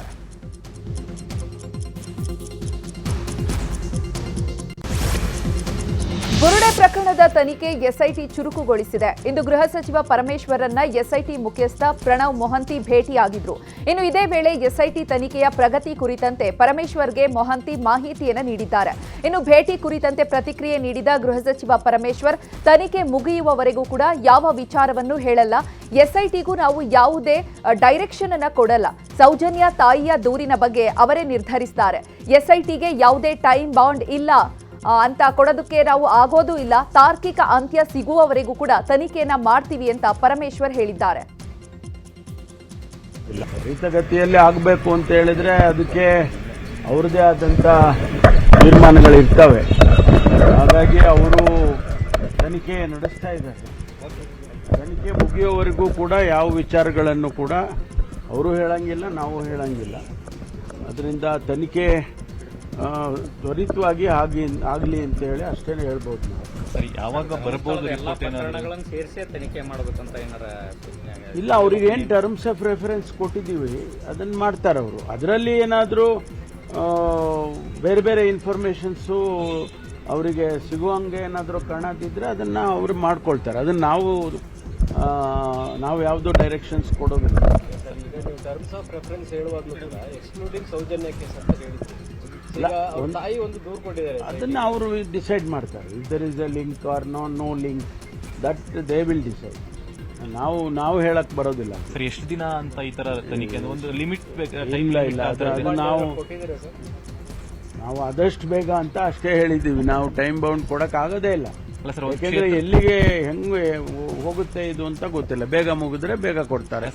ಬುರುಡೆ ಪ್ರಕರಣದ ತನಿಖೆ ಎಸ್ಐಟಿ ಚುರುಕುಗೊಳಿಸಿದೆ. ಇಂದು ಗೃಹ ಸಚಿವ ಪರಮೇಶ್ವರನ್ನ ಎಸ್ಐಟಿ ಮುಖ್ಯಸ್ಥ ಪ್ರಣವ್ ಮೊಹಂತಿ ಭೇಟಿಯಾಗಿದ್ರು. ಇನ್ನು ಇದೇ ವೇಳೆ ಎಸ್ಐಟಿ ತನಿಖೆಯ ಪ್ರಗತಿ ಕುರಿತಂತೆ ಪರಮೇಶ್ವರ್ಗೆ ಮೊಹಂತಿ ಮಾಹಿತಿಯನ್ನು ನೀಡಿದ್ದಾರೆ. ಇನ್ನು ಭೇಟಿ ಕುರಿತಂತೆ ಪ್ರತಿಕ್ರಿಯೆ ನೀಡಿದ ಗೃಹ ಸಚಿವ ಪರಮೇಶ್ವರ್, ತನಿಖೆ ಮುಗಿಯುವವರೆಗೂ ಕೂಡ ಯಾವ ವಿಚಾರವನ್ನು ಹೇಳಲ್ಲ, ಎಸ್ಐಟಿಗೂ ನಾವು ಯಾವುದೇ ಡೈರೆಕ್ಷನ್ ಅನ್ನ ಕೊಡಲ್ಲ. ಸೌಜನ್ಯ ತಾಯಿಯ ದೂರಿನ ಬಗ್ಗೆ ಅವರೇ ನಿರ್ಧರಿಸಿದ್ದಾರೆ. ಎಸ್ಐಟಿಗೆ ಯಾವುದೇ ಟೈಮ್ ಬಾಂಡ್ ಇಲ್ಲ ಅಂತ ಕೊಡೋದಕ್ಕೆ ನಾವು ಆಗೋದೂ ಇಲ್ಲ. ತಾರ್ಕಿಕ ಅಂತ್ಯ ಸಿಗುವವರೆಗೂ ಕೂಡ ತನಿಖೆಯನ್ನ ಮಾಡ್ತೀವಿ ಅಂತ ಪರಮೇಶ್ವರ್ ಹೇಳಿದ್ದಾರೆ. ತ್ವರಿತಗತಿಯಲ್ಲಿ ಆಗಬೇಕು ಅಂತ ಹೇಳಿದ್ರೆ ಅದಕ್ಕೆ ಅವ್ರದೇ ಆದಂಥ ತೀರ್ಮಾನಗಳಿರ್ತವೆ. ಹಾಗಾಗಿ ಅವರು ತನಿಖೆ ನಡೆಸ್ತಾ ಇದ್ದಾರೆ. ತನಿಖೆ ಮುಗಿಯೋವರೆಗೂ ಕೂಡ ಯಾವ ವಿಚಾರಗಳನ್ನು ಕೂಡ ಅವರು ಹೇಳಂಗಿಲ್ಲ, ನಾವು ಹೇಳಂಗಿಲ್ಲ. ಅದರಿಂದ ತನಿಖೆ ತ್ವರಿತವಾಗಿ ಆಗಲಿ ಅಂತ ಹೇಳಿ ಅಷ್ಟೇ ಹೇಳ್ಬೋದು ನಾವು. ಸರಿ, ಯಾವಾಗ ಬರಬಹುದು? ಸೇರಿಸಿ ತನಿಖೆ ಮಾಡಬೇಕಂತ ಏನಾರ ಇಲ್ಲ, ಅವ್ರಿಗೆ ಏನು ಟರ್ಮ್ಸ್ ಆಫ್ ರೆಫರೆನ್ಸ್ ಕೊಟ್ಟಿದ್ದೀವಿ ಅದನ್ನು ಮಾಡ್ತಾರೆ ಅವರು. ಅದರಲ್ಲಿ ಏನಾದರೂ ಬೇರೆ ಬೇರೆ ಇನ್ಫಾರ್ಮೇಷನ್ಸು ಅವರಿಗೆ ಸಿಗುವಂಗೆ ಏನಾದರೂ ಕಾಣದಿದ್ದರೆ ಅದನ್ನು ಅವರು ಮಾಡ್ಕೊಳ್ತಾರೆ. ಅದನ್ನು ನಾವು ಯಾವುದೋ ಡೈರೆಕ್ಷನ್ಸ್ ಕೊಡೋದಿಲ್ಲ. ಟರ್ಮ್ಸ್ ಆಫ್ ರೆಫರೆನ್ಸ್ ಹೇಳುವಾಗಲೂ ಕೂಡ ಎಕ್ಸ್ಕ್ಲೂಡಿಂಗ್ ಸೌಜನ್ಯ ಕೇಸ್ ಅಂತ ಹೇಳಿದ್ರು. ತಾಯಿ ಒಂದು ದೂರು ಕೊಟ್ಟಿದ್ದಾರೆ, ಅದನ್ನು ಅವರು ಡಿಸೈಡ್ ಮಾಡ್ತಾರೆ. If there is a link or no link, that they will decide. ನಾವು ಹೇಳಕ್ ಬರೋದಿಲ್ಲ. ಸರ್, ಎಷ್ಟು ದಿನ ಅಂತ ಈ ತರ ತನಿಖೆ ಒಂದು ಲಿಮಿಟ್? ಇಲ್ಲ, ಅದು ನಾವು ಆದಷ್ಟು ಬೇಗ ಅಂತ ಅಷ್ಟೇ ಹೇಳಿದ್ದೀವಿ. ನಾವು ಟೈಮ್ ಬೌಂಡ್ ಕೊಡಕ್ ಆಗೋದೇ ಇಲ್ಲ. ಯಾಕೆಂದ್ರೆ ಎಲ್ಲಿಗೆ ಹೆಂಗೆ ಹೋಗುತ್ತೆ ಇದು ಅಂತ ಗೊತ್ತಿಲ್ಲ. ಬೇಗ ಮುಗಿದ್ರೆ ಬೇಗ ಕೊಡ್ತಾರೆ.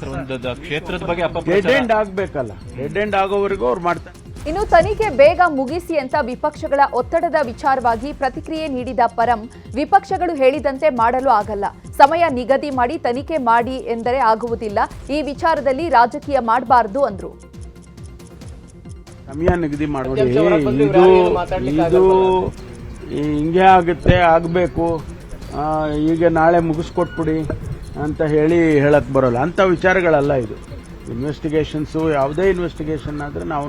ಕ್ಷೇತ್ರದ ಬಗ್ಗೆ ಡೆಡ್ ಎಂಡ್ ಆಗ್ಬೇಕಲ್ಲ, ಡೆಡ್ ಎಂಡ್ ಆಗೋವರೆಗೂ ಅವ್ರು ಮಾಡ್ತಾರೆ. ಇನ್ನು ತನಿಖೆ ಬೇಗ ಮುಗಿಸಿ ಅಂತ ವಿಪಕ್ಷಗಳ ಒತ್ತಡದ ವಿಚಾರವಾಗಿ ಪ್ರತಿಕ್ರಿಯೆ ನೀಡಿದ ಪರಂ, ವಿಪಕ್ಷಗಳು ಹೇಳಿದಂತೆ ಮಾಡಲು ಆಗಲ್ಲ. ಸಮಯ ನಿಗದಿ ಮಾಡಿ ತನಿಖೆ ಮಾಡಿ ಎಂದರೆ ಆಗುವುದಿಲ್ಲ. ಈ ವಿಚಾರದಲ್ಲಿ ರಾಜಕೀಯ ಮಾಡಬಾರದು ಅಂದ್ರು. ಸಮಯ ನಿಗದಿ ಮಾಡಿ ಇದು ಹಿಂಗೆ ಆಗುತ್ತೆ, ಆಗಬೇಕು, ಈಗ ನಾಳೆ ಮುಗಿಸ್ಕೊಟ್ಬಿಡಿ ಅಂತ ಹೇಳಕ್ ಬರೋಲ್ಲ. ಅಂಥ ವಿಚಾರಗಳಲ್ಲ ಇದು. ಇನ್ವೆಸ್ಟಿಗೇಷನ್ಸು, ಯಾವುದೇ ಇನ್ವೆಸ್ಟಿಗೇಷನ್ ಆದರೆ ನಾವು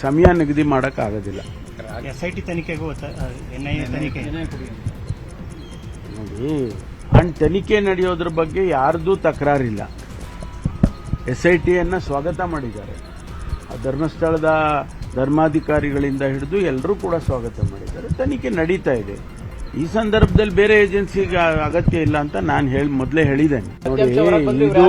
ಸಮಯ ನಿಗದಿ ಮಾಡೋಕ್ಕಾಗೋದಿಲ್ಲ. ಎಸ್ಐಟಿ ತನಿಖೆಗೂ ಎನ್ಐಎ ತನಿಖೆ ನೋಡಿ, ತನಿಖೆ ನಡೆಯೋದ್ರ ಬಗ್ಗೆ ಯಾರ್ದೂ ತಕರಾರಿಲ್ಲ. SITಯನ್ನು ಸ್ವಾಗತ ಮಾಡಿದ್ದಾರೆ. ಧರ್ಮಸ್ಥಳದ ಧರ್ಮಾಧಿಕಾರಿಗಳಿಂದ ಹಿಡಿದು ಎಲ್ಲರೂ ಕೂಡ ಸ್ವಾಗತ ಮಾಡಿದ್ದಾರೆ. ತನಿಖೆ ನಡೀತಾ ಇದೆ. ಈ ಸಂದರ್ಭದಲ್ಲಿ ಬೇರೆ ಏಜೆನ್ಸಿಗೆ ಅಗತ್ಯ ಇಲ್ಲ ಅಂತ ನಾನು ಮೊದಲೇ ಹೇಳಿದ್ದೇನೆ. ನೋಡಿ, ಇದು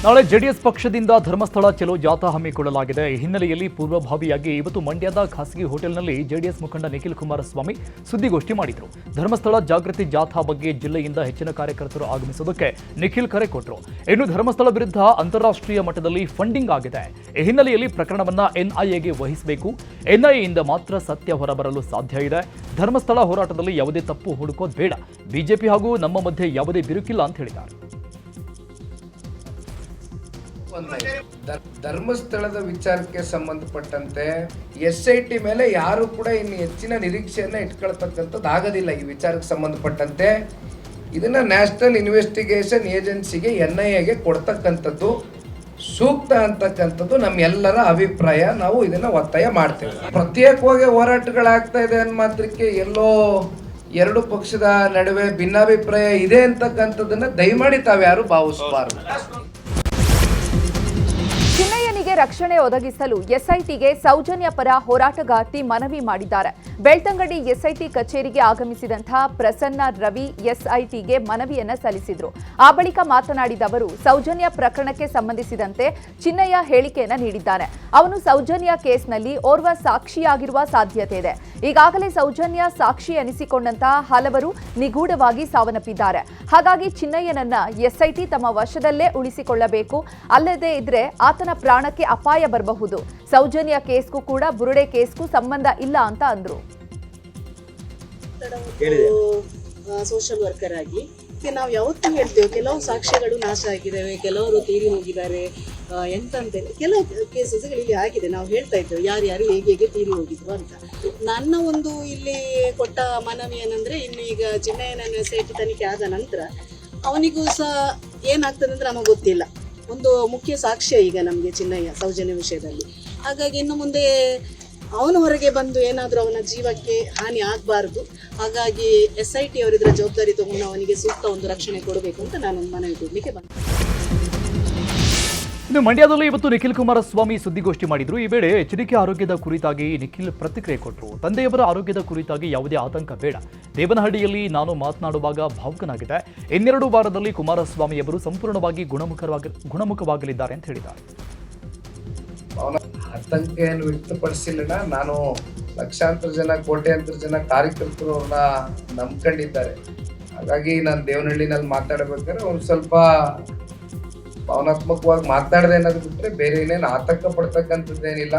ನಾಳೆ ಜೆಡಿಎಸ್ ಪಕ್ಷದಿಂದ ಧರ್ಮಸ್ಥಳ ಚಲೋ ಜಾಥಾ ಹಮ್ಮಿಕೊಳ್ಳಲಾಗಿದೆ. ಈ ಹಿನ್ನೆಲೆಯಲ್ಲಿ ಪೂರ್ವಭಾವಿಯಾಗಿ ಇವತ್ತು ಮಂಡ್ಯದ ಖಾಸಗಿ ಹೋಟೆಲ್ನಲ್ಲಿ ಜೆಡಿಎಸ್ ಮುಖಂಡ ನಿಖಿಲ್ ಕುಮಾರಸ್ವಾಮಿ ಸುದ್ದಿಗೋಷ್ಠಿ ಮಾಡಿದರು. ಧರ್ಮಸ್ಥಳ ಜಾಗೃತಿ ಜಾಥಾ ಬಗ್ಗೆ ಜಿಲ್ಲೆಯಿಂದ ಹೆಚ್ಚಿನ ಕಾರ್ಯಕರ್ತರು ಆಗಮಿಸುವುದಕ್ಕೆ ನಿಖಿಲ್ ಕರೆ ಕೊಟ್ಟರು. ಇನ್ನು ಧರ್ಮಸ್ಥಳ ವಿರುದ್ಧ ಅಂತಾರಾಷ್ಟ್ರೀಯ ಮಟ್ಟದಲ್ಲಿ ಫಂಡಿಂಗ್ ಆಗಿದೆ. ಈ ಹಿನ್ನೆಲೆಯಲ್ಲಿ ಪ್ರಕರಣವನ್ನ NIAಗೆ ವಹಿಸಬೇಕು. NIAಯಿಂದ ಮಾತ್ರ ಸತ್ಯ ಹೊರಬರಲು ಸಾಧ್ಯ ಇದೆ. ಧರ್ಮಸ್ಥಳ ಹೋರಾಟದಲ್ಲಿ ಯಾವುದೇ ತಪ್ಪು ಹುಡುಕೋದು ಬೇಡ. ಬಿಜೆಪಿ ಹಾಗೂ ನಮ್ಮ ಮಧ್ಯೆ ಯಾವುದೇ ಬಿರುಕಿಲ್ಲ ಅಂತ ಹೇಳಿದ್ದಾರೆ. ಧರ್ಮಸ್ಥಳದ ವಿಚಾರಕ್ಕೆ ಸಂಬಂಧಪಟ್ಟಂತೆ SIT ಮೇಲೆ ಯಾರು ಕೂಡ ಇನ್ನು ಹೆಚ್ಚಿನ ನಿರೀಕ್ಷೆಯನ್ನ ಇಟ್ಕೊಳ್ತಕ್ಕಂಥದ್ದು ಆಗೋದಿಲ್ಲ. ಈ ವಿಚಾರಕ್ಕೆ ಸಂಬಂಧಪಟ್ಟಂತೆ ಇದನ್ನ ನ್ಯಾಷನಲ್ ಇನ್ವೆಸ್ಟಿಗೇಷನ್ ಏಜೆನ್ಸಿಗೆ NIAಗೆ ಕೊಡ್ತಕ್ಕಂಥದ್ದು ಸೂಕ್ತ ಅಂತಕ್ಕಂಥದ್ದು ನಮ್ಮೆಲ್ಲರ ಅಭಿಪ್ರಾಯ. ನಾವು ಇದನ್ನ ಒತ್ತಾಯ ಮಾಡ್ತೇವೆ. ಪ್ರತ್ಯೇಕವಾಗಿ ಹೋರಾಟಗಳಾಗ್ತಾ ಇದೆ ಅನ್ನೋ ಮಾತ್ರಕ್ಕೆ ಎಲ್ಲೋ ಎರಡು ಪಕ್ಷದ ನಡುವೆ ಭಿನ್ನಾಭಿಪ್ರಾಯ ಇದೆ ಅಂತಕ್ಕಂಥದ್ದನ್ನ ದಯಮಾಡಿ ತಾವ್ಯಾರು ಭಾವಿಸಬಾರದು. ಚಿನ್ನಯ್ಯನಿಗೆ ರಕ್ಷಣೆ ಒದಗಿಸಲು SITಗೆ ಸೌಜನ್ಯ ಪರ ಹೋರಾಟಗಾರ್ತಿ ಮನವಿ ಮಾಡಿದ್ದಾರೆ. ಬೆಳ್ತಂಗಡಿ SIT ಕಚೇರಿಗೆ ಆಗಮಿಸಿದಂತಹ ಪ್ರಸನ್ನ ರವಿ SITಗೆ ಮನವಿಯನ್ನ ಸಲ್ಲಿಸಿದ್ರು. ಆ ಬಳಿಕ ಮಾತನಾಡಿದ ಅವರು, ಸೌಜನ್ಯ ಪ್ರಕರಣಕ್ಕೆ ಸಂಬಂಧಿಸಿದಂತೆ ಚಿನ್ನಯ್ಯ ಹೇಳಿಕೆಯನ್ನ ನೀಡಿದ್ದಾನೆ. ಅವನು ಸೌಜನ್ಯ ಕೇಸ್ನಲ್ಲಿ ಓರ್ವ ಸಾಕ್ಷಿಯಾಗಿರುವ ಸಾಧ್ಯತೆ ಇದೆ. ಈಗಾಗಲೇ ಸೌಜನ್ಯ ಸಾಕ್ಷಿ ಎನಿಸಿಕೊಂಡಂತಹ ಹಲವರು ನಿಗೂಢವಾಗಿ ಸಾವನ್ನಪ್ಪಿದ್ದಾರೆ. ಹಾಗಾಗಿ ಚಿನ್ನಯ್ಯನನ್ನ SIT ತಮ್ಮ ವಶದಲ್ಲೇ ಉಳಿಸಿಕೊಳ್ಳಬೇಕು. ಅಲ್ಲದೇ ಇದ್ರೆ ಆತನ ಪ್ರಾಣಕ್ಕೆ ಅಪಾಯ ಬರಬಹುದು. ಸೌಜನ್ಯ ಕೇಸ್ಗೂ ಕೂಡ ಬುರುಡೆ ಕೇಸ್ಗೂ ಸಂಬಂಧ ಇಲ್ಲ ಅಂತ ಅಂದ್ರು. ಸೋಷಿಯಲ್ ವರ್ಕರ್ ಆಗಿ ನಾವು ಯಾವತ್ತೂ ಹೇಳ್ತೇವೆ, ಕೆಲವು ಸಾಕ್ಷ್ಯಗಳು ನಾಶ ಆಗಿದ್ದಾವೆ, ಕೆಲವರು ತೀರಿ ಹೋಗಿದ್ದಾರೆ ಎಂತಂತೇಳಿ ಕೆಲವು ಕೇಸಸ್ಗಳಲ್ಲಿ ಆಗಿದೆ. ನಾವು ಹೇಳ್ತಾ ಇದ್ದೇವೆ ಯಾರ್ಯಾರು ಹೇಗೆ ತೀರಿ ಹೋಗಿದ್ರು ಅಂತ. ನನ್ನ ಒಂದು ಇಲ್ಲಿ ಕೊಟ್ಟ ಮನವಿ ಏನಂದ್ರೆ, ಇನ್ನು ಈಗ ಚಿನ್ನಯ್ಯನ SIT ತನಿಖೆ ಆದ ನಂತರ ಅವನಿಗೂ ಸಹ ಏನಾಗ್ತದೆ ಅಂದ್ರೆ ನಮಗೆ ಗೊತ್ತಿಲ್ಲ. ಒಂದು ಮುಖ್ಯ ಸಾಕ್ಷ್ಯ ಈಗ ನಮಗೆ ಚಿನ್ನಯ್ಯ ಸೌಜನ್ಯ ವಿಷಯದಲ್ಲಿ. ಹಾಗಾಗಿ ಇನ್ನು ಮುಂದೆ ಅವನು ಹೊರಗೆ ಬಂದು ಏನಾದರೂ ಅವನ ಜೀವಕ್ಕೆ ಹಾನಿ ಆಗಬಾರ್ದು. ಹಾಗಾಗಿ SIT ಅವರು ಇದರ ಜವಾಬ್ದಾರಿ ತಗೊಂಡು ಅವನಿಗೆ ಸೂಕ್ತ ಒಂದು ರಕ್ಷಣೆ ಕೊಡಬೇಕು ಅಂತ ನಾನು ಮನವಿ ಕೊಡಲಿಕ್ಕೆ ಬಂದೆ. ಇನ್ನು ಮಂಡ್ಯದಲ್ಲಿ ಇವತ್ತು ನಿಖಿಲ್ ಕುಮಾರಸ್ವಾಮಿ ಸುದ್ದಿಗೋಷ್ಠಿ ಮಾಡಿದ್ರು. ಈ ವೇಳೆ HDK ಆರೋಗ್ಯದ ಕುರಿತಾಗಿ ನಿಖಿಲ್ ಪ್ರತಿಕ್ರಿಯೆ ಕೊಟ್ಟರು. ತಂದೆಯವರ ಆರೋಗ್ಯದ ಕುರಿತಾಗಿ ಯಾವುದೇ ಆತಂಕ ಬೇಡ. ದೇವನಹಳ್ಳಿಯಲ್ಲಿ ನಾನು ಮಾತನಾಡುವಾಗ ಭಾವುಕನಾಗಿದೆ. ಇನ್ನೆರಡು ವಾರದಲ್ಲಿ ಕುಮಾರಸ್ವಾಮಿಯವರು ಸಂಪೂರ್ಣವಾಗಿ ಗುಣಮುಖವಾಗಲಿದ್ದಾರೆ ಅಂತ ಹೇಳಿದ್ದಾರೆ. ಅವನ ಆತಂಕೆಯನ್ನು ವ್ಯಕ್ತಪಡಿಸಿಲ್ಲ. ನಾನು ಲಕ್ಷಾಂತರ ಜನ, ಕೋಟ್ಯಾಂತರ ಜನ ಕಾರ್ಯಕರ್ತರು ಅವ್ರನ್ನ ನಂಬ್ಕೊಂಡಿದ್ದಾರೆ. ಹಾಗಾಗಿ ನಾನು ದೇವನಹಳ್ಳಿನಲ್ಲಿ ಮಾತಾಡಬೇಕಾದ್ರೆ ಒಂದು ಸ್ವಲ್ಪ ಭಾವನಾತ್ಮಕವಾಗಿ ಮಾತಾಡದೆ ಅನ್ನೋದು ಬಿಟ್ಟರೆ ಬೇರೆ ಏನೇನು ಆತಂಕ ಪಡ್ತಕ್ಕಂಥದ್ದೇನಿಲ್ಲ.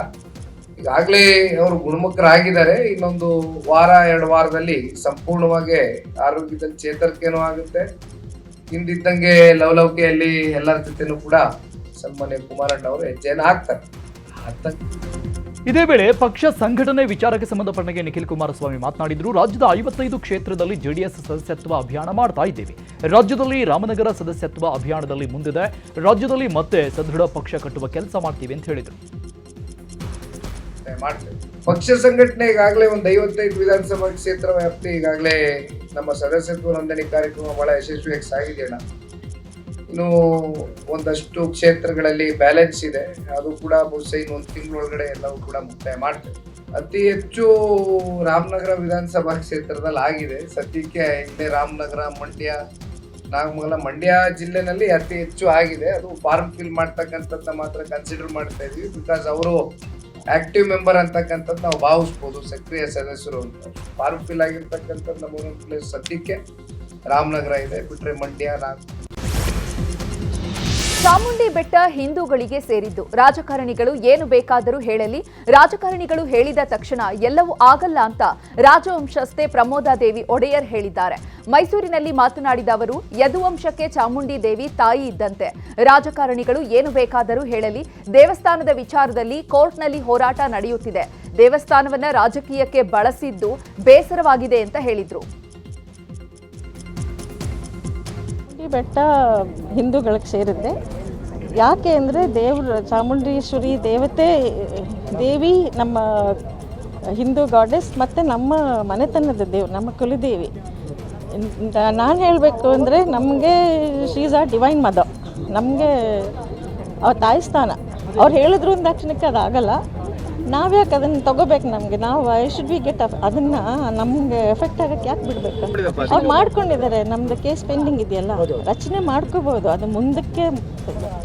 ಈಗಾಗಲೇ ಅವರು ಗುಣಮುಖರಾಗಿದ್ದಾರೆ. ಇನ್ನೊಂದು ವಾರ 2 ವಾರದಲ್ಲಿ ಸಂಪೂರ್ಣವಾಗಿ ಆರೋಗ್ಯದಲ್ಲಿ ಚೇತರಿಕೆನೂ ಆಗುತ್ತೆ. ಹಿಂದಿದ್ದಂಗೆ ಲವಲವಿಕೆಯಲ್ಲಿ ಎಲ್ಲರ ಜೊತೆನೂ ಕೂಡ ಸನ್ಮಾನ್ಯ ಕುಮಾರಣ್ಣ ಅವರು ಹೆಜ್ಜೆಯನ್ನು ಹಾಕ್ತಾರೆ. ಇದೇ ವೇಳೆ ಪಕ್ಷ ಸಂಘಟನೆ ವಿಚಾರಕ್ಕೆ ಸಂಬಂಧಪಟ್ಟಂಗೆ ನಿಖಿಲ್ ಕುಮಾರಸ್ವಾಮಿ ಮಾತನಾಡಿದ್ರು. ರಾಜ್ಯದ 55 ಕ್ಷೇತ್ರದಲ್ಲಿ JDS ಸದಸ್ಯತ್ವ ಅಭಿಯಾನ ಮಾಡ್ತಾ ಇದ್ದೇವೆ. ರಾಜ್ಯದಲ್ಲಿ ರಾಮನಗರ ಸದಸ್ಯತ್ವ ಅಭಿಯಾನದಲ್ಲಿ ಮುಂದಿದೆ. ರಾಜ್ಯದಲ್ಲಿ ಮತ್ತೆ ಸದೃಢ ಪಕ್ಷ ಕಟ್ಟುವ ಕೆಲಸ ಮಾಡ್ತೀವಿ ಅಂತ ಹೇಳಿದ್ರು. ಪಕ್ಷ ಸಂಘಟನೆ ಈಗಾಗಲೇ ಒಂದು 55 ವಿಧಾನಸಭಾ ಕ್ಷೇತ್ರ ವ್ಯಾಪ್ತಿ ಈಗಾಗಲೇ ನಮ್ಮ ಸದಸ್ಯತ್ವ ನೋಂದಣಿ ಕಾರ್ಯಕ್ರಮ ಬಹಳ ಯಶಸ್ವಿಯಾಗಿ ಸಾಗಿದೆಯಲ್ಲ. ಇನ್ನು ಒಂದಷ್ಟು ಕ್ಷೇತ್ರಗಳಲ್ಲಿ ಬ್ಯಾಲೆನ್ಸ್ ಇದೆ. ಅದು ಕೂಡ ಬಹುಶಃ ಇನ್ನೊಂದು ತಿಂಗಳೊಳಗಡೆ ಎಲ್ಲವೂ ಕೂಡ ಮುಕ್ತಾಯ ಮಾಡ್ತೇವೆ. ಅತಿ ಹೆಚ್ಚು ರಾಮನಗರ ವಿಧಾನಸಭಾ ಕ್ಷೇತ್ರದಲ್ಲಿ ಆಗಿದೆ. ಸದ್ಯಕ್ಕೆ ಇಲ್ಲೇ ರಾಮನಗರ, ಮಂಡ್ಯ, ನಾಗಮಂಗಲ, ಮಂಡ್ಯ ಜಿಲ್ಲೆನಲ್ಲಿ ಅತಿ ಹೆಚ್ಚು ಆಗಿದೆ. ಅದು ಫಾರ್ಮ್ ಫಿಲ್ ಮಾಡ್ತಕ್ಕಂಥದ್ದನ್ನ ಮಾತ್ರ ಕನ್ಸಿಡರ್ ಮಾಡ್ತಾ ಇದೀವಿ. ಬಿಕಾಸ್ ಅವರು ಆಕ್ಟಿವ್ ಮೆಂಬರ್ ಅಂತಕ್ಕಂಥದ್ದು ನಾವು ಭಾವಿಸ್ಬೋದು, ಸಕ್ರಿಯ ಸದಸ್ಯರು ಅಂತ. ಫಾರ್ಮ್ ಫಿಲ್ ಆಗಿರ್ತಕ್ಕಂಥದ್ದು ನಮ್ಮ ಪ್ಲೇಸ್ ಸದ್ಯಕ್ಕೆ ರಾಮನಗರ ಇದೆ. ಬಿಟ್ರೆ ಮಂಡ್ಯ, ಚಾಮುಂಡಿ ಬೆಟ್ಟ ಹಿಂದೂಗಳಿಗೆ ಸೇರಿದ್ದು. ರಾಜಕಾರಣಿಗಳು ಏನು ಬೇಕಾದರೂ ಹೇಳಲಿ, ರಾಜಕಾರಣಿಗಳು ಹೇಳಿದ ತಕ್ಷಣ ಎಲ್ಲವೂ ಆಗಲ್ಲ ಅಂತ ರಾಜವಂಶಸ್ಥೆ ಪ್ರಮೋದಾದೇವಿ ಒಡೆಯರ್ ಹೇಳಿದ್ದಾರೆ. ಮೈಸೂರಿನಲ್ಲಿ ಮಾತನಾಡಿದ ಅವರು, ಯದುವಂಶಕ್ಕೆ ಚಾಮುಂಡಿ ದೇವಿ ತಾಯಿ ಇದ್ದಂತೆ. ರಾಜಕಾರಣಿಗಳು ಏನು ಬೇಕಾದರೂ ಹೇಳಲಿ, ದೇವಸ್ಥಾನದ ವಿಚಾರದಲ್ಲಿ ಕೋರ್ಟ್ನಲ್ಲಿ ಹೋರಾಟ ನಡೆಯುತ್ತಿದೆ. ದೇವಸ್ಥಾನವನ್ನ ರಾಜಕೀಯಕ್ಕೆ ಬಳಸಿದ್ದು ಬೇಸರವಾಗಿದೆ ಅಂತ ಹೇಳಿದ್ರು. ಬೆಟ್ಟ ಹಿಂದೂಗಳಿಗೆ ಸೇರಿದ್ದೆ. ಯಾಕೆ ಅಂದರೆ ಚಾಮುಂಡೇಶ್ವರಿ ದೇವಿ ನಮ್ಮ ಹಿಂದೂ ಗಾಡೆಸ್ ಮತ್ತು ನಮ್ಮ ಮನೆತನದ ದೇವ್ರು, ನಮ್ಮ ಕುಲದೇವಿ. ನಾನು ಹೇಳಬೇಕು ಅಂದರೆ ನಮಗೆ she is a divine mother. ನಮಗೆ ಅವ್ರ ತಾಯಿ ಸ್ಥಾನ. ಅವ್ರು ಹೇಳಿದ್ರು ಅಂದಾಕ್ಷಣಕ್ಕೆ ಅದಾಗಲ್ಲ. ನಾವ್ಯಾಕೆ ಅದನ್ನು ತಗೋಬೇಕು? ನಮಗೆ ನಾವು ಐ ಶುಡ್ ಬಿ ಗೆಟ್ ಅದನ್ನು ನಮಗೆ ಎಫೆಕ್ಟ್ ಆಗಕ್ಕೆ ಯಾಕೆ ಬಿಡಬೇಕು? ಅವ್ರು ಮಾಡ್ಕೊಂಡಿದ್ದಾರೆ. ನಮ್ಮದು ಕೇಸ್ ಪೆಂಡಿಂಗ್ ಇದೆಯಲ್ಲ, ರಚನೆ ಮಾಡ್ಕೋಬೋದು. ಅದು ಮುಂದಕ್ಕೆ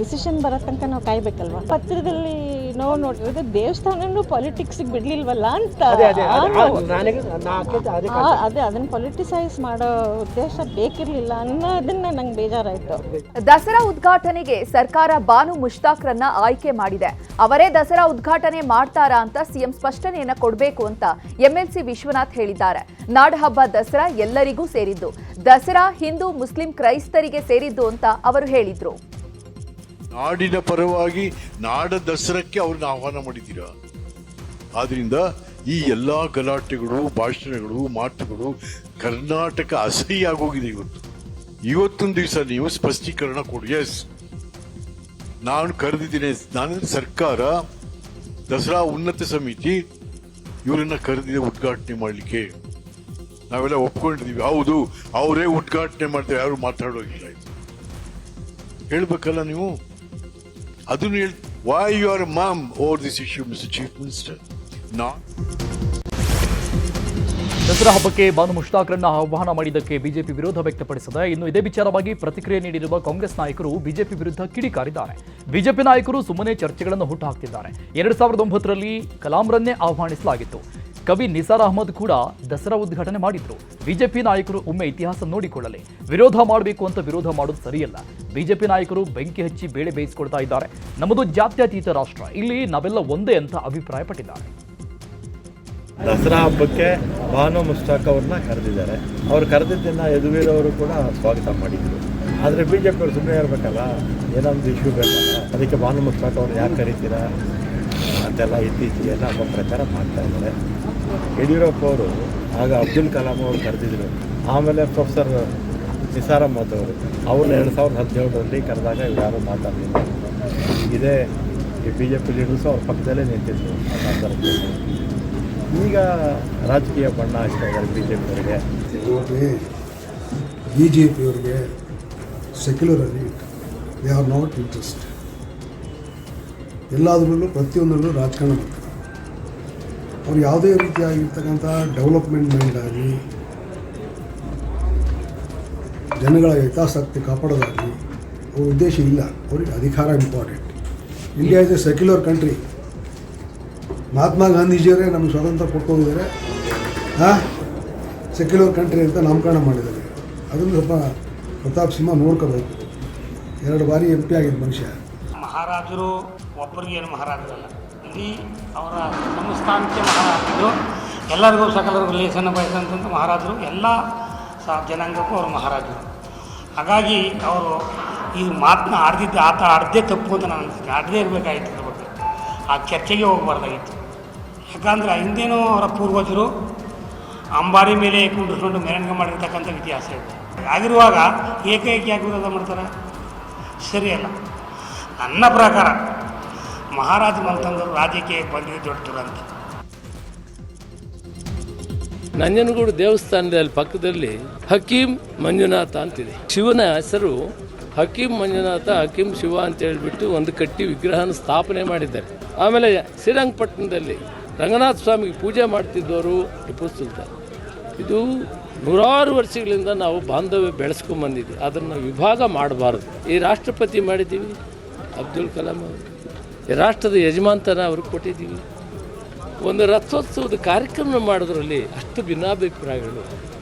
ಡಿಸಿಷನ್ ಬರೋ ತನಕ ನಾವು ಕಾಯ್ಬೇಕಲ್ವ. ಪತ್ರದಲ್ಲಿ ನೋಡಿರೋದು ದೇವಸ್ಥಾನನೂ ಪಾಲಿಟಿಕ್ಸಿಗೆ ಬಿಡ್ಲಿಲ್ವಲ್ಲ ಅಂತ. ಅದೇ ಅದನ್ನು ಪೊಲಿಟಿಸೈಸ್ ಮಾಡೋ ಉದ್ದೇಶ ಬೇಕಿರಲಿಲ್ಲ ಅನ್ನೋದನ್ನ ನಂಗೆ ಬೇಜಾರಾಯಿತು. ದಸರಾ ಉದ್ಘಾಟನೆಗೆ ಸರ್ಕಾರ ಬಾನು ಮುಷ್ತಾಕ್ರನ್ನ ಆಯ್ಕೆ ಮಾಡಿದೆ. ಅವರೇ ದಸರಾ ಉದ್ಘಾಟನೆ ಮಾಡ್ತಾರಾ ಅಂತ ಸಿಎಂ ಸ್ಪಷ್ಟನೆಯನ್ನ ಕೊಡಬೇಕು ಅಂತ MLC ವಿಶ್ವನಾಥ್ ಹೇಳಿದ್ದಾರೆ. ನಾಡಹಬ್ಬ ದಸರಾ ಎಲ್ಲರಿಗೂ ಸೇರಿದ್ದು. ದಸರಾ ಹಿಂದೂ, ಮುಸ್ಲಿಂ, ಕ್ರೈಸ್ತರಿಗೆ ಸೇರಿದ್ದು ಅಂತ ಅವರು ಹೇಳಿದ್ರು. ನಾಡಿನ ಪರವಾಗಿ ನಾಡ ದಸರಕ್ಕೆ ಅವ್ರನ್ನ ಆಹ್ವಾನ ಮಾಡಿದ್ದೀರಾ. ಆದ್ರಿಂದ ಈ ಎಲ್ಲಾ ಗಲಾಟೆಗಳು, ಭಾಷಣಗಳು, ಮಾತುಗಳು ಕರ್ನಾಟಕ ಅಸಹ್ಯ ಆಗೋಗಿದೆ. ಇವತ್ತೊಂದು ದಿವಸ ನೀವು ಸ್ಪಷ್ಟೀಕರಣ ಕೊಡಿ. ಎಸ್, ನಾನು ಕರೆದಿದ್ದೀನಿ. ನಾನು ಸರ್ಕಾರ, ದಸರಾ ಉನ್ನತ ಸಮಿತಿ ಇವರನ್ನ ಕರೆದಿದೆ ಉದ್ಘಾಟನೆ ಮಾಡಲಿಕ್ಕೆ. ನಾವೆಲ್ಲ ಒಪ್ಕೊಂಡಿದೀವಿ. ಹೌದು, ಅವರೇ ಉದ್ಘಾಟನೆ ಮಾಡ್ತಾರೆ, ಯಾರು ಮಾತಾಡೋಗಿಲ್ಲ. ಹೇಳ್ಬೇಕಲ್ಲ ನೀವು ಅದನ್ನು ಹೇಳಿ. Why you are mum over this issue, mister chief minister? Dasara ಹಬ್ಬಕ್ಕೆ ಬಾನು ಮುಷ್ತಾಕ್ರನ್ನ ಆಹ್ವಾನ ಮಾಡಿದ್ದಕ್ಕೆ ಬಿಜೆಪಿ ವಿರೋಧ ವ್ಯಕ್ತಪಡಿಸಿದೆ. ಇನ್ನು ಇದೇ ವಿಚಾರವಾಗಿ ಪ್ರತಿಕ್ರಿಯೆ ನೀಡಿರುವ ಕಾಂಗ್ರೆಸ್ ನಾಯಕರು ಬಿಜೆಪಿ ವಿರುದ್ಧ ಕಿಡಿಕಾರಿದ್ದಾರೆ. ಬಿಜೆಪಿ ನಾಯಕರು ಸುಮ್ಮನೆ ಚರ್ಚೆಗಳನ್ನು ಹುಟ್ಟುಹಾಕ್ತಿದ್ದಾರೆ. 2009ರಲ್ಲಿ ಕಲಾಂರನ್ನೇ ಆಹ್ವಾನಿಸಲಾಗಿತ್ತು. ಕವಿ ನಿಸಾರ್ ಅಹಮದ್ ಕೂಡ ದಸರಾ ಉದ್ಘಾಟನೆ ಮಾಡಿದ್ರು. ಬಿಜೆಪಿ ನಾಯಕರು ಒಮ್ಮೆ ಇತಿಹಾಸ ನೋಡಿಕೊಳ್ಳಲಿ. ವಿರೋಧ ಮಾಡಬೇಕು ಅಂತ ವಿರೋಧ ಮಾಡೋದು ಸರಿಯಲ್ಲ. ಬಿಜೆಪಿ ನಾಯಕರು ಬೆಂಕಿ ಹಚ್ಚಿ ಬೇಳೆ ಬೇಯಿಸಿಕೊಳ್ತಾ ಇದ್ದಾರೆ. ನಮ್ಮದು ಜಾತ್ಯತೀತ ರಾಷ್ಟ್ರ, ಇಲ್ಲಿ ನಾವೆಲ್ಲ ಒಂದೇ ಅಂತ ಅಭಿಪ್ರಾಯಪಟ್ಟಿದ್ದಾರೆ. ದಸರಾ ಹಬ್ಬಕ್ಕೆ ಬಾನು ಮುಷ್ತಾಕ್ ಅವ್ರನ್ನ ಕರೆದಿದ್ದಾರೆ. ಅವ್ರು ಕರೆದಿದ್ದನ್ನು ಯದುವೀರ್ ಅವರು ಕೂಡ ಸ್ವಾಗತ ಮಾಡಿದರು. ಆದರೆ BJP ಅವರು ಸುಮ್ಮನೆ ಇರಬೇಕಲ್ಲ, ಏನೊಂದು ಇಶ್ಯೂ ಬೇಕಲ್ಲ. ಅದಕ್ಕೆ ಬಾನು ಮುಷ್ತಾಕ್ ಅವ್ರು ಯಾಕೆ ಕರೀತೀರಾ ಅಂತೆಲ್ಲ ಇತ್ತೀಚೆಗೆಲ್ಲ ಅಪಪ್ರಚಾರ ಮಾಡ್ತಾ ಇದ್ದಾರೆ. ಯಡಿಯೂರಪ್ಪ ಅವರು ಆಗ ಅಬ್ದುಲ್ ಕಲಾಂ ಅವರು ಕರೆದಿದ್ರು. ಆಮೇಲೆ ಪ್ರೊಫೆಸರ್ ನಿಸಾರ್ ಅಹಮದ್ ಅವರು ಅವ್ರನ್ನ 2017ರಲ್ಲಿ ಕರೆದಾಗ ಯಾರೂ ಮಾತಾಡಲಿಲ್ಲ. ಇದೇ ಈ BJP ಲೀಡರ್ಸು ಅವ್ರ ಪಕ್ಕದಲ್ಲೇ ನಿಂತಿದ್ರು ಆ ಸಂದರ್ಭದಲ್ಲಿ. ಈಗ ರಾಜಕೀಯ ಬಣ್ಣ ಹಚ್ತಾ ಇದ್ದಾರೆ BJP ಅವರಿಗೆ. BJP ಸೆಕ್ಯುಲರಲ್ಲಿ ದೇ ಆರ್ ನಾಟ್ ಇಂಟ್ರೆಸ್ಟ್. ಎಲ್ಲದರಲ್ಲೂ ಪ್ರತಿಯೊಂದರಲ್ಲೂ ರಾಜಕಾರಣ ಮಾಡ್ತಾರೆ. ಅವ್ರು ಯಾವುದೇ ರೀತಿಯಾಗಿರ್ತಕ್ಕಂಥ ಡೆವಲಪ್ಮೆಂಟ್ ಮೈಂಡ್ ಆಗಲಿ, ಜನಗಳ ಹಿತಾಸಕ್ತಿ ಕಾಪಾಡೋದಾಗಲಿ ಅವ್ರ ಉದ್ದೇಶ ಇಲ್ಲ. ಅವ್ರಿಗೆ ಅಧಿಕಾರ important. India is a secular country. Mahatma ಗಾಂಧೀಜಿಯವರೇ ನಮಗೆ ಸ್ವಾತಂತ್ರ್ಯ ಕೊಟ್ಟೋಗಿದ್ದಾರೆ, ಸೆಕ್ಯುಲರ್ ಕಂಟ್ರಿ ಅಂತ ನಾಮಕರಣ ಮಾಡಿದ್ದಾರೆ. ಅದನ್ನು ಸ್ವಲ್ಪ ಪ್ರತಾಪ್ ಸಿಂಹ ನೋಡ್ಕೋಬೇಕು. 2 ಬಾರಿ MP ಆಗಿದ್ದ ಮನುಷ್ಯ. ಮಹಾರಾಜರು ಒಬ್ಬರಿಗೇನು ಮಹಾರಾಜರಲ್ಲ, ಇಡೀ ಅವರ ಸಂಸ್ಥಾನಕ್ಕೆ ಮಹಾರಾಜರು, ಎಲ್ಲರಿಗೂ ಸಕಲರಿಗೂ ಲೇಖನ ಬಯಸಂತ ಮಹಾರಾಜರು, ಎಲ್ಲ ಜನಾಂಗಕ್ಕೂ ಅವರು ಮಹಾರಾಜರು. ಹಾಗಾಗಿ ಅವರು ಇದು ಮಾತನ್ನ ಆಡದೇ ತಪ್ಪು ಅಂತ ನಾನು ಅನಿಸುತ್ತೆ. ಆಡದೇ ಇರಬೇಕಾಗಿತ್ತು ಅದ್ರ ಬಗ್ಗೆ, ಆ ಚರ್ಚೆಗೆ ಹೋಗಬಾರ್ದಾಗಿತ್ತು. ಯಾಕಂದರೆ ಹಿಂದೇನೋ ಅವರ ಪೂರ್ವಜರು ಅಂಬಾರಿ ಮೇಲೆ ಕುಂಡಿಸ್ಕೊಂಡು ಮೆರವಣಿಗೆ ಮಾಡಿರ್ತಕ್ಕಂಥ ಇತಿಹಾಸ ಇದೆ. ಆಗಿರುವಾಗ ಏಕೈಕಿ ಯಾಕೆ ವಿರೋಧ ಮಾಡ್ತಾರೆ? ಸರಿಯಲ್ಲ. ನನ್ನ ಪ್ರಕಾರ ಮಹಾರಾಜ ಮಲ್ತಂದರು ರಾಜ್ಯಕ್ಕೆ ಬಂದಿದ್ದು ದೊಡ್ಡ ದುರಂತ. ನಂಜನಗೂಡು ದೇವಸ್ಥಾನದಲ್ಲಿ ಪಕ್ಕದಲ್ಲಿ ಹಕೀಂ ಮಂಜುನಾಥ ಅಂತಿದೆ. ಶಿವನ ಹೆಸರು ಹಕೀಂ ಮಂಜುನಾಥ, ಹಕೀಂ ಶಿವ ಅಂತ ಹೇಳಿಬಿಟ್ಟು ಒಂದು ಕಟ್ಟಿ ವಿಗ್ರಹನ ಸ್ಥಾಪನೆ ಮಾಡಿದ್ದಾರೆ. ಆಮೇಲೆ ಶ್ರೀರಂಗಪಟ್ಟಣದಲ್ಲಿ ರಂಗನಾಥ ಸ್ವಾಮಿಗೆ ಪೂಜೆ ಮಾಡ್ತಿದ್ದವರು ಟಿಪ್ಪು ಸುಲ್ತಾನ್. ಇದು ನೂರಾರು ವರ್ಷಗಳಿಂದ ನಾವು ಬಾಂಧವ್ಯ ಬೆಳೆಸ್ಕೊಂಡ್ಬಂದಿದ್ವಿ. ಅದನ್ನು ವಿಭಾಗ ಮಾಡಬಾರ್ದು. ಈ ರಾಷ್ಟ್ರಪತಿ ಮಾಡಿದ್ದೀವಿ ಅಬ್ದುಲ್ ಕಲಾಂ ಅವರು, ಈ ರಾಷ್ಟ್ರದ ಯಜಮಾನತನ ಅವ್ರಿಗೆ ಕೊಟ್ಟಿದ್ದೀವಿ. ಒಂದು ರಥೋತ್ಸವದ ಕಾರ್ಯಕ್ರಮ ಮಾಡೋದ್ರಲ್ಲಿ ಅಷ್ಟು ಭಿನ್ನಾಭಿಪ್ರಾಯಗಳು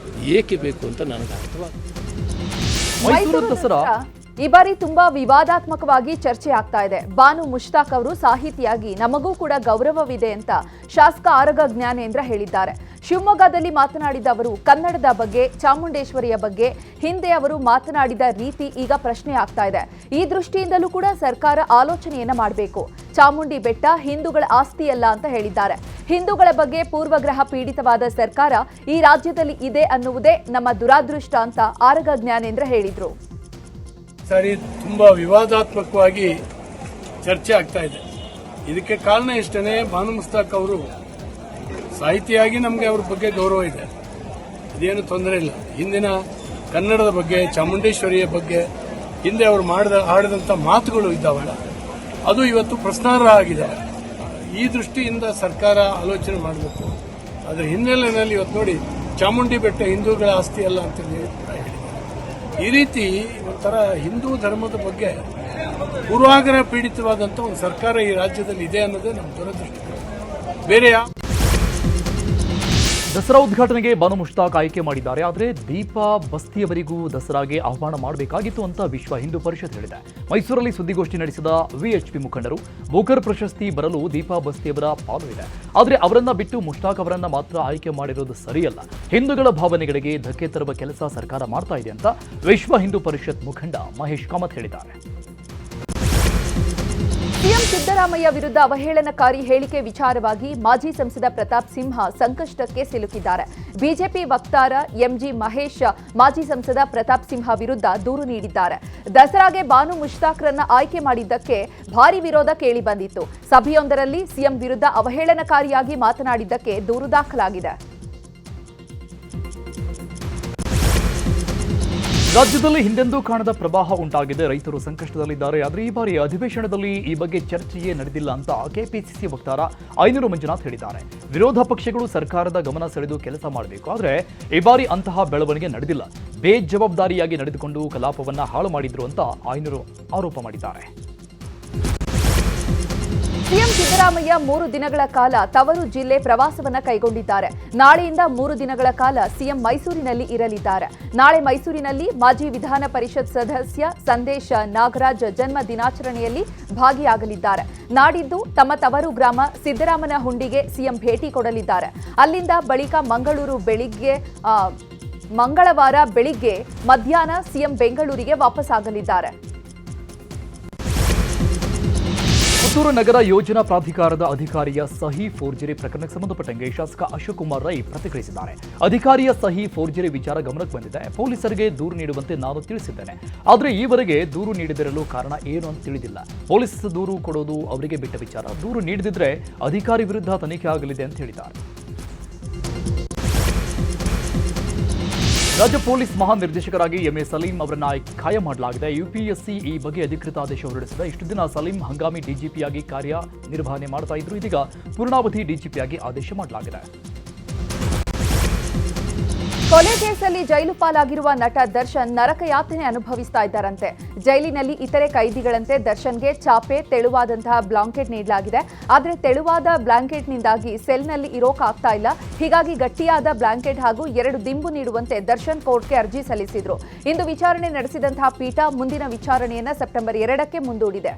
ಏಕೆ ಬೇಕು ಅಂತ ನನಗೆ ಅರ್ಥವಾಗ್ತದೆ. ಮೈಸೂರು ದಸರಾ ಈ ಬಾರಿ ತುಂಬಾ ವಿವಾದಾತ್ಮಕವಾಗಿ ಚರ್ಚೆ ಆಗ್ತಾ ಇದೆ. ಬಾನು ಮುಷ್ತಾಕ್ ಅವರು ಸಾಹಿತಿಯಾಗಿ ನಮಗೂ ಕೂಡ ಗೌರವವಿದೆ ಅಂತ ಶಾಸಕ ಆರಗ ಜ್ಞಾನೇಂದ್ರ ಹೇಳಿದ್ದಾರೆ. ಶಿವಮೊಗ್ಗದಲ್ಲಿ ಮಾತನಾಡಿದ ಅವರು ಕನ್ನಡದ ಬಗ್ಗೆ, ಚಾಮುಂಡೇಶ್ವರಿಯ ಬಗ್ಗೆ ಹಿಂದೆ ಅವರು ಮಾತನಾಡಿದ ರೀತಿ ಈಗ ಪ್ರಶ್ನೆ ಆಗ್ತಾ ಇದೆ. ಈ ದೃಷ್ಟಿಯಿಂದಲೂ ಕೂಡ ಸರ್ಕಾರ ಆಲೋಚನೆಯನ್ನ ಮಾಡಬೇಕು. ಚಾಮುಂಡಿ ಬೆಟ್ಟ ಹಿಂದೂಗಳ ಆಸ್ತಿಯಲ್ಲ ಅಂತ ಹೇಳಿದ್ದಾರೆ. ಹಿಂದೂಗಳ ಬಗ್ಗೆ ಪೂರ್ವಗ್ರಹ ಪೀಡಿತವಾದ ಸರ್ಕಾರ ಈ ರಾಜ್ಯದಲ್ಲಿ ಇದೆ ಅನ್ನುವುದೇ ನಮ್ಮ ದುರಾದೃಷ್ಟ ಅಂತ ಆರಗ ಜ್ಞಾನೇಂದ್ರ ಹೇಳಿದ್ರು. ಸರಿ, ತುಂಬ ವಿವಾದಾತ್ಮಕವಾಗಿ ಚರ್ಚೆ ಆಗ್ತಾ ಇದೆ. ಇದಕ್ಕೆ ಕಾರಣ ಇಷ್ಟೇ, ಬಾನು ಮುಸ್ತಾಕ್ ಅವರು ಸಾಹಿತಿಯಾಗಿ ನಮಗೆ ಅವ್ರ ಬಗ್ಗೆ ಗೌರವ ಇದೆ, ಇದೇನು ತೊಂದರೆ ಇಲ್ಲ. ಹಿಂದಿನ ಕನ್ನಡದ ಬಗ್ಗೆ, ಚಾಮುಂಡೇಶ್ವರಿಯ ಬಗ್ಗೆ ಹಿಂದೆ ಅವರು ಆಡಿದಂಥ ಮಾತುಗಳು ಇದ್ದಾವಲ್ಲ, ಅದು ಇವತ್ತು ಪ್ರಶ್ನಾರ್ಹ ಆಗಿದೆ. ಈ ದೃಷ್ಟಿಯಿಂದ ಸರ್ಕಾರ ಆಲೋಚನೆ ಮಾಡಬೇಕು. ಅದರ ಹಿನ್ನೆಲೆಯಲ್ಲಿ ಇವತ್ತು ನೋಡಿ, ಚಾಮುಂಡಿ ಬೆಟ್ಟ ಹಿಂದೂಗಳ ಆಸ್ತಿ ಅಲ್ಲ ಅಂತ ಹೇಳಿದ್ದಾರೆ. ಈ ರೀತಿ ಒಂಥರ ಹಿಂದೂ ಧರ್ಮದ ಬಗ್ಗೆ ಪೂರ್ವಾಗ್ರಹ ಪೀಡಿತವಾದಂಥ ಒಂದು ಸರ್ಕಾರ ಈ ರಾಜ್ಯದಲ್ಲಿ ಇದೆ ಅನ್ನೋದೇ ನಮ್ಮ ದುರದೃಷ್ಟ. ಬೇರೆ ದಸರಾ ಉದ್ಘಾಟನೆಗೆ ಬಾನು ಮುಷ್ತಾಕ್ ಆಯ್ಕೆ ಮಾಡಿದ್ದಾರೆ. ಆದರೆ ದೀಪಾ ಬಸ್ತಿಯವರಿಗೂ ದಸರಾಗೆ ಆಹ್ವಾನ ಮಾಡಬೇಕಾಗಿತ್ತು ಅಂತ ವಿಶ್ವ ಹಿಂದೂ ಪರಿಷತ್ ಹೇಳಿದೆ. ಮೈಸೂರಲ್ಲಿ ಸುದ್ದಿಗೋಷ್ಠಿ ನಡೆಸಿದ ವಿಎಚ್ಪಿ ಮುಖಂಡರು ಬೋಕರ್ ಪ್ರಶಸ್ತಿ ಬರಲು ದೀಪಾ ಬಸ್ತಿಯವರ ಪಾಲು ಇದೆ, ಆದರೆ ಅವರನ್ನ ಬಿಟ್ಟು ಮುಷ್ತಾಕ್ ಅವರನ್ನ ಮಾತ್ರ ಆಯ್ಕೆ ಮಾಡಿರೋದು ಸರಿಯಲ್ಲ. ಹಿಂದೂಗಳ ಭಾವನೆಗಳಿಗೆ ಧಕ್ಕೆ ತರುವ ಕೆಲಸ ಸರ್ಕಾರ ಮಾಡ್ತಾ ಇದೆ ಅಂತ ವಿಶ್ವ ಹಿಂದೂ ಪರಿಷತ್ ಮುಖಂಡ ಮಹೇಶ್ ಕಾಮತ್ ಹೇಳಿದ್ದಾರೆ. ಸಿಎಂ ಸಿದ್ದರಾಮಯ್ಯ ವಿರುದ್ಧ ಅವಹೇಳನಕಾರಿ ಹೇಳಿಕೆ ವಿಚಾರವಾಗಿ ಮಾಜಿ ಸಂಸದ ಪ್ರತಾಪ್ ಸಿಂಹ ಸಂಕಷ್ಟಕ್ಕೆ ಸಿಲುಕಿದ್ದಾರೆ. ಬಿಜೆಪಿ ವಕ್ತಾರ ಎಂಜಿ ಮಹೇಶ್ ಮಾಜಿ ಸಂಸದ ಪ್ರತಾಪ್ ಸಿಂಹ ವಿರುದ್ಧ ದೂರು ನೀಡಿದ್ದಾರೆ. ದಸರಾಗೆ ಬಾನು ಮುಷ್ತಾಕ್ರನ್ನ ಆಯ್ಕೆ ಮಾಡಿದ್ದಕ್ಕೆ ಭಾರಿ ವಿರೋಧ ಕೇಳಿ ಬಂದಿತ್ತು. ಸಭೆಯೊಂದರಲ್ಲಿ ಸಿಎಂ ವಿರುದ್ಧ ಅವಹೇಳನಕಾರಿಯಾಗಿ ಮಾತನಾಡಿದ್ದಕ್ಕೆ ದೂರು ದಾಖಲಾಗಿದೆ. ರಾಜ್ಯದಲ್ಲಿ ಹಿಂದೆಂದೂ ಕಾಣದ ಪ್ರವಾಹ ಉಂಟಾಗಿದೆ. ರೈತರು ಸಂಕಷ್ಟದಲ್ಲಿದ್ದಾರೆ. ಆದರೆ ಈ ಬಾರಿ ಅಧಿವೇಶನದಲ್ಲಿ ಈ ಬಗ್ಗೆ ಚರ್ಚೆಯೇ ನಡೆದಿಲ್ಲ ಅಂತ ಕೆಪಿಸಿಸಿ ವಕ್ತಾರ ಐನೂರು ಮಂಜುನಾಥ್ ಹೇಳಿದ್ದಾರೆ. ವಿರೋಧ ಪಕ್ಷಗಳು ಸರ್ಕಾರದ ಗಮನ ಸೆಳೆದು ಕೆಲಸ ಮಾಡಬೇಕು, ಆದರೆ ಈ ಬಾರಿ ಅಂತಹ ಬೆಳವಣಿಗೆ ನಡೆದಿಲ್ಲ. ಬೇಜವಾಬ್ದಾರಿಯಾಗಿ ನಡೆದುಕೊಂಡು ಕಲಾಪವನ್ನ ಹಾಳು ಮಾಡಿದ್ರು ಅಂತ ಐನೂರು ಆರೋಪ ಮಾಡಿದ್ದಾರೆ. ಸಿಎಂ ಸಿದ್ದರಾಮಯ್ಯ 3 ದಿನಗಳ ಕಾಲ ತವರು ಜಿಲ್ಲೆ ಪ್ರವಾಸವನ್ನ ಕೈಗೊಂಡಿದ್ದಾರೆ. ನಾಳೆಯಿಂದ 3 ದಿನಗಳ ಕಾಲ ಸಿಎಂ ಮೈಸೂರಿನಲ್ಲಿ ಇರಲಿದ್ದಾರೆ. ನಾಳೆ ಮೈಸೂರಿನಲ್ಲಿ ಮಾಜಿ ವಿಧಾನ ಪರಿಷತ್ ಸದಸ್ಯ ಸಂದೇಶ ನಾಗರಾಜ್ ಜನ್ಮ ದಿನಾಚರಣೆಯಲ್ಲಿ ಭಾಗಿಯಾಗಲಿದ್ದಾರೆ. ನಾಡಿದ್ದು ತಮ್ಮ ತವರು ಗ್ರಾಮ ಸಿದ್ದರಾಮನ ಹುಂಡಿಗೆ ಸಿಎಂ ಭೇಟಿ ಕೊಡಲಿದ್ದಾರೆ. ಅಲ್ಲಿಂದ ಬಳಿಕ ಮಂಗಳವಾರ ಬೆಳಿಗ್ಗೆ ಮಧ್ಯಾಹ್ನ ಸಿಎಂ ಬೆಂಗಳೂರಿಗೆ ವಾಪಸ್ಸಾಗಲಿದ್ದಾರೆ. ಪುತ್ತೂರು ನಗರ ಯೋಜನಾ ಪ್ರಾಧಿಕಾರದ ಅಧಿಕಾರಿಯ ಸಹಿ ಫೋರ್ಜರಿ ಪ್ರಕರಣಕ್ಕೆ ಸಂಬಂಧಪಟ್ಟಂಗೆ ಶಾಸಕ ಅಶೋಕ್ ಕುಮಾರ್ ರೈ ಪ್ರತಿಕ್ರಿಯಿಸಿದ್ದಾರೆ. ಅಧಿಕಾರಿಯ ಸಹಿ ಫೋರ್ಜರಿ ವಿಚಾರ ಗಮನಕ್ಕೆ ಬಂದಿದೆ. ಪೊಲೀಸರಿಗೆ ದೂರು ನೀಡುವಂತೆ ನಾನು ತಿಳಿಸಿದ್ದೇನೆ, ಆದರೆ ಈವರೆಗೆ ದೂರು ನೀಡದಿರಲು ಕಾರಣ ಏನು ಅಂತ ತಿಳಿದಿಲ್ಲ. ಪೊಲೀಸ್ ದೂರು ಕೊಡೋದು ಅವರಿಗೆ ಬಿಟ್ಟ ವಿಚಾರ. ದೂರು ನೀಡದಿದ್ರೆ ಅಧಿಕಾರಿ ವಿರುದ್ಧ ತನಿಖೆ ಆಗಲಿದೆ ಅಂತ ಹೇಳಿದ್ದಾರೆ. ರಾಜ್ಯ ಪೊಲೀಸ್ ಮಹಾನಿರ್ದೇಶಕರಾಗಿ ಎಂಎ ಸಲೀಂ ಅವರನ್ನ ಕಾಯ ಮಾಡಲಾಗಿದೆ. ಯುಪಿಎಸ್ಸಿ ಈ ಬಗ್ಗೆ ಅಧಿಕೃತ ಆದೇಶ ಹೊರಡಿಸಿದೆ. ಇಷ್ಟು ದಿನ ಸಲೀಂ ಹಂಗಾಮಿ ಡಿಜಿಪಿಯಾಗಿ ಕಾರ್ಯನಿರ್ವಹಣೆ ಮಾಡ್ತಾ ಇದ್ರು. ಇದೀಗ ಪೂರ್ಣಾವಧಿ ಡಿಜಿಪಿಯಾಗಿ ಆದೇಶ ಮಾಡಲಾಗಿದೆ. ಕೊಲೆ ಕೇಸಲ್ಲಿ ಜೈಲು ಪಾಲಾಗಿರುವ ನಟ ದರ್ಶನ್ ನರಕಯಾತನೆ ಅನುಭವಿಸ್ತಾ ಇದ್ದಾರಂತೆ. ಜೈಲಿನಲ್ಲಿ ಇತರೆ ಕೈದಿಗಳಂತೆ ದರ್ಶನ್ಗೆ ಚಾಪೆ, ತೆಳುವಾದಂತಹ ಬ್ಲಾಂಕೆಟ್ ನೀಡಲಾಗಿದೆ. ಆದರೆ ತೆಳುವಾದ ಬ್ಲಾಂಕೆಟ್ನಿಂದಾಗಿ ಸೆಲ್ನಲ್ಲಿ ಇರೋಕಾಗ್ತಾ ಇಲ್ಲ. ಹೀಗಾಗಿ ಗಟ್ಟಿಯಾದ ಬ್ಲಾಂಕೆಟ್ ಹಾಗೂ 2 ದಿಂಬು ನೀಡುವಂತೆ ದರ್ಶನ್ ಕೋರ್ಟ್ಗೆ ಅರ್ಜಿ ಸಲ್ಲಿಸಿದ್ರು. ಇಂದು ವಿಚಾರಣೆ ನಡೆಸಿದಂತಹ ಪೀಠ ಮುಂದಿನ ವಿಚಾರಣೆಯನ್ನ ಸೆಪ್ಟೆಂಬರ್ 2ಕ್ಕೆ ಮುಂದೂಡಿದೆ.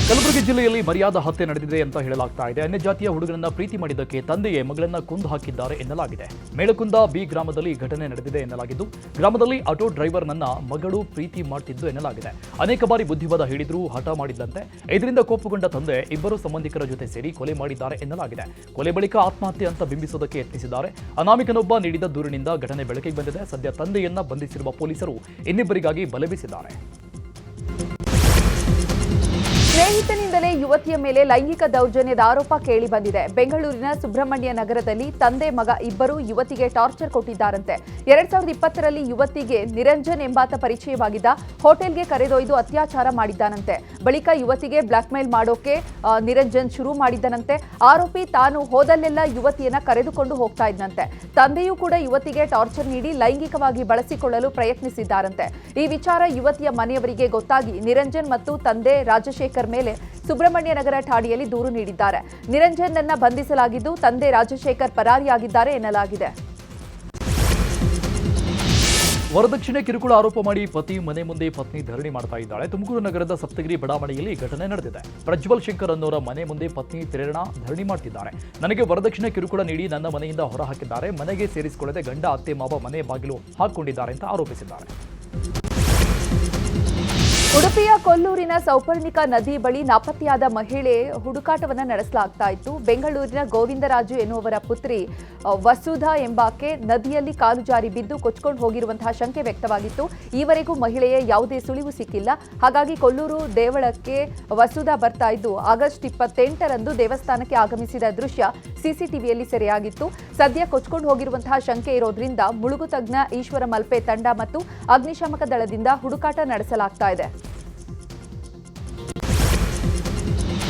ಕಲಬುರಗಿ ಜಿಲ್ಲೆಯಲ್ಲಿ ಮರ್ಯಾದಾ ಹತ್ಯೆ ನಡೆದಿದೆ ಅಂತ ಹೇಳಲಾಗ್ತಾ ಇದೆ. ಅನ್ಯ ಜಾತಿಯ ಹುಡುಗನನ್ನ ಪ್ರೀತಿ ಮಾಡಿದ್ದಕ್ಕೆ ತಂದೆಯೇ ಮಗಳನ್ನ ಕೊಂದು ಹಾಕಿದ್ದಾರೆ ಎನ್ನಲಾಗಿದೆ. ಮೇಳಕುಂದ ಬಿ ಗ್ರಾಮದಲ್ಲಿ ಘಟನೆ ನಡೆದಿದೆ ಎನ್ನಲಾಗಿದ್ದು, ಗ್ರಾಮದಲ್ಲಿ ಆಟೋ ಡ್ರೈವರ್ನನ್ನ ಮಗಳು ಪ್ರೀತಿ ಮಾಡ್ತಿದ್ದು ಎನ್ನಲಾಗಿದೆ. ಅನೇಕ ಬಾರಿ ಬುದ್ಧಿವಾದ ಹೇಳಿದ್ರು ಹಠ ಮಾಡಿದ್ದಂತೆ. ಇದರಿಂದ ಕೋಪಗೊಂಡ ತಂದೆ ಇಬ್ಬರು ಸಂಬಂಧಿಕರ ಜೊತೆ ಸೇರಿ ಕೊಲೆ ಮಾಡಿದ್ದಾರೆ ಎನ್ನಲಾಗಿದೆ. ಕೊಲೆ ಬಳಿಕ ಆತ್ಮಹತ್ಯೆ ಅಂತ ಬಿಂಬಿಸೋದಕ್ಕೆ ಯತ್ನಿಸಿದ್ದಾರೆ. ಅನಾಮಿಕನೊಬ್ಬ ನೀಡಿದ ದೂರಿನಿಂದ ಘಟನೆ ಬೆಳಕಿಗೆ ಬಂದಿದೆ. ಸದ್ಯ ತಂದೆಯನ್ನ ಬಂಧಿಸಿರುವ ಪೊಲೀಸರು ಇನ್ನಿಬ್ಬರಿಗಾಗಿ ಬಲೆ ಬೀಸಿದ್ದಾರೆ. ಸ್ನೇಹಿತನಿಂದಲೇ ಯುವತಿಯ ಮೇಲೆ ಲೈಂಗಿಕ ದೌರ್ಜನ್ಯದ ಆರೋಪ ಕೇಳಿ ಬಂದಿದೆ. ಬೆಂಗಳೂರಿನ ಸುಬ್ರಹ್ಮಣ್ಯ ನಗರದಲ್ಲಿ ತಂದೆ ಮಗ ಇಬ್ಬರು ಯುವತಿಗೆ ಟಾರ್ಚರ್ ಕೊಟ್ಟಿದ್ದಾರಂತೆ. 2020ರಲ್ಲಿ ಯುವತಿಗೆ ನಿರಂಜನ್ ಎಂಬಾತ ಪರಿಚಯವಾಗಿದ್ದ. ಹೋಟೆಲ್ಗೆ ಕರೆದೊಯ್ದು ಅತ್ಯಾಚಾರ ಮಾಡಿದ್ದಾನಂತೆ. ಬಳಿಕ ಯುವತಿಗೆ ಬ್ಲಾಕ್ಮೇಲ್ ಮಾಡೋಕೆ ನಿರಂಜನ್ ಶುರು ಮಾಡಿದ್ದನಂತೆ. ಆರೋಪಿ ತಾನು ಹೋದಲ್ಲೆಲ್ಲ ಯುವತಿಯನ್ನ ಕರೆದುಕೊಂಡು ಹೋಗ್ತಾ ಇದ್ದಂತೆ. ತಂದೆಯೂ ಕೂಡ ಯುವತಿಗೆ ಟಾರ್ಚರ್ ನೀಡಿ ಲೈಂಗಿಕವಾಗಿ ಬಳಸಿಕೊಳ್ಳಲು ಪ್ರಯತ್ನಿಸಿದ್ದಾರಂತೆ. ಈ ವಿಚಾರ ಯುವತಿಯ ಮನೆಯವರಿಗೆ ಗೊತ್ತಾಗಿ ನಿರಂಜನ್ ಮತ್ತು ತಂದೆ ರಾಜಶೇಖರ್ ಮೇಲೆ ಸುಬ್ರಹ್ಮಣ್ಯ ನಗರ ಠಾಣೆಯಲ್ಲಿ ದೂರು ನೀಡಿದ್ದಾರೆ. ನಿರಂಜನ್ನನ್ನ ಬಂಧಿಸಲಾಗಿದ್ದು, ತಂದೆ ರಾಜಶೇಖರ್ ಪರಾರಿಯಾಗಿದ್ದಾರೆ ಎನ್ನಲಾಗಿದೆ. ವರದಕ್ಷಿಣೆ ಕಿರುಕುಳ ಆರೋಪ ಮಾಡಿ ಪತಿ ಮನೆ ಮುಂದೆ ಪತ್ನಿ ಧರಣಿ ಮಾಡ್ತಾ ಇದ್ದಾಳೆ. ತುಮಕೂರು ನಗರದ ಸಪ್ತಗಿರಿ ಬಡಾವಣೆಯಲ್ಲಿ ಘಟನೆ ನಡೆದಿದೆ. ಪ್ರಜ್ವಲ್ ಶಂಕರ್ ಅನ್ನೋರ ಮನೆ ಮುಂದೆ ಪತ್ನಿ ಪ್ರೇರಣಾ ಧರಣಿ ಮಾಡ್ತಿದ್ದಾರೆ. ನನಗೆ ವರದಕ್ಷಿಣೆ ಕಿರುಕುಳ ನೀಡಿ ನನ್ನ ಮನೆಯಿಂದ ಹೊರ ಹಾಕಿದ್ದಾರೆ. ಮನೆಗೆ ಸೇರಿಸಿಕೊಳ್ಳದೆ ಗಂಡ ಅತ್ತೆ ಮಾವ ಮನೆ ಬಾಗಿಲು ಹಾಕಿಕೊಂಡಿದ್ದಾರೆ ಅಂತ ಆರೋಪಿಸಿದ್ದಾರೆ. ಉಡುಪಿಯ ಕೊಲ್ಲೂರಿನ ಸೌಪರ್ಣಿಕಾ ನದಿ ಬಳಿ ನಾಪತ್ತೆಯಾದ ಮಹಿಳೆ ಹುಡುಕಾಟವನ್ನು ನಡೆಸಲಾಗ್ತಾ ಇತ್ತು. ಬೆಂಗಳೂರಿನ ಗೋವಿಂದರಾಜು ಎನ್ನುವರ ಪುತ್ರಿ ವಸುಧಾ ಎಂಬಾಕೆ ನದಿಯಲ್ಲಿ ಕಾಲು ಜಾರಿ ಬಿದ್ದು ಕೊಚ್ಕೊಂಡು ಹೋಗಿರುವಂತಹ ಶಂಕೆ ವ್ಯಕ್ತವಾಗಿತ್ತು. ಈವರೆಗೂ ಮಹಿಳೆಯ ಯಾವುದೇ ಸುಳಿವು ಸಿಕ್ಕಿಲ್ಲ. ಹಾಗಾಗಿ ಕೊಲ್ಲೂರು ದೇವಳಕ್ಕೆ ವಸುಧಾ ಬರ್ತಾ ಇದ್ದು ಆಗಸ್ಟ್ 28ರಂದು ದೇವಸ್ಥಾನಕ್ಕೆ ಆಗಮಿಸಿದ ದೃಶ್ಯ ಸಿಸಿಟಿವಿಯಲ್ಲಿ ಸೆರೆಯಾಗಿತ್ತು. ಸದ್ಯ ಕೊಚ್ಕೊಂಡು ಹೋಗಿರುವಂತಹ ಶಂಕೆ ಇರೋದ್ರಿಂದ ಮುಳುಗು ತಜ್ಞ ಈಶ್ವರ ಮಲ್ಪೆ ತಂಡ ಮತ್ತು ಅಗ್ನಿಶಾಮಕ ದಳದಿಂದ ಹುಡುಕಾಟ ನಡೆಸಲಾಗ್ತಾ ಇದೆ.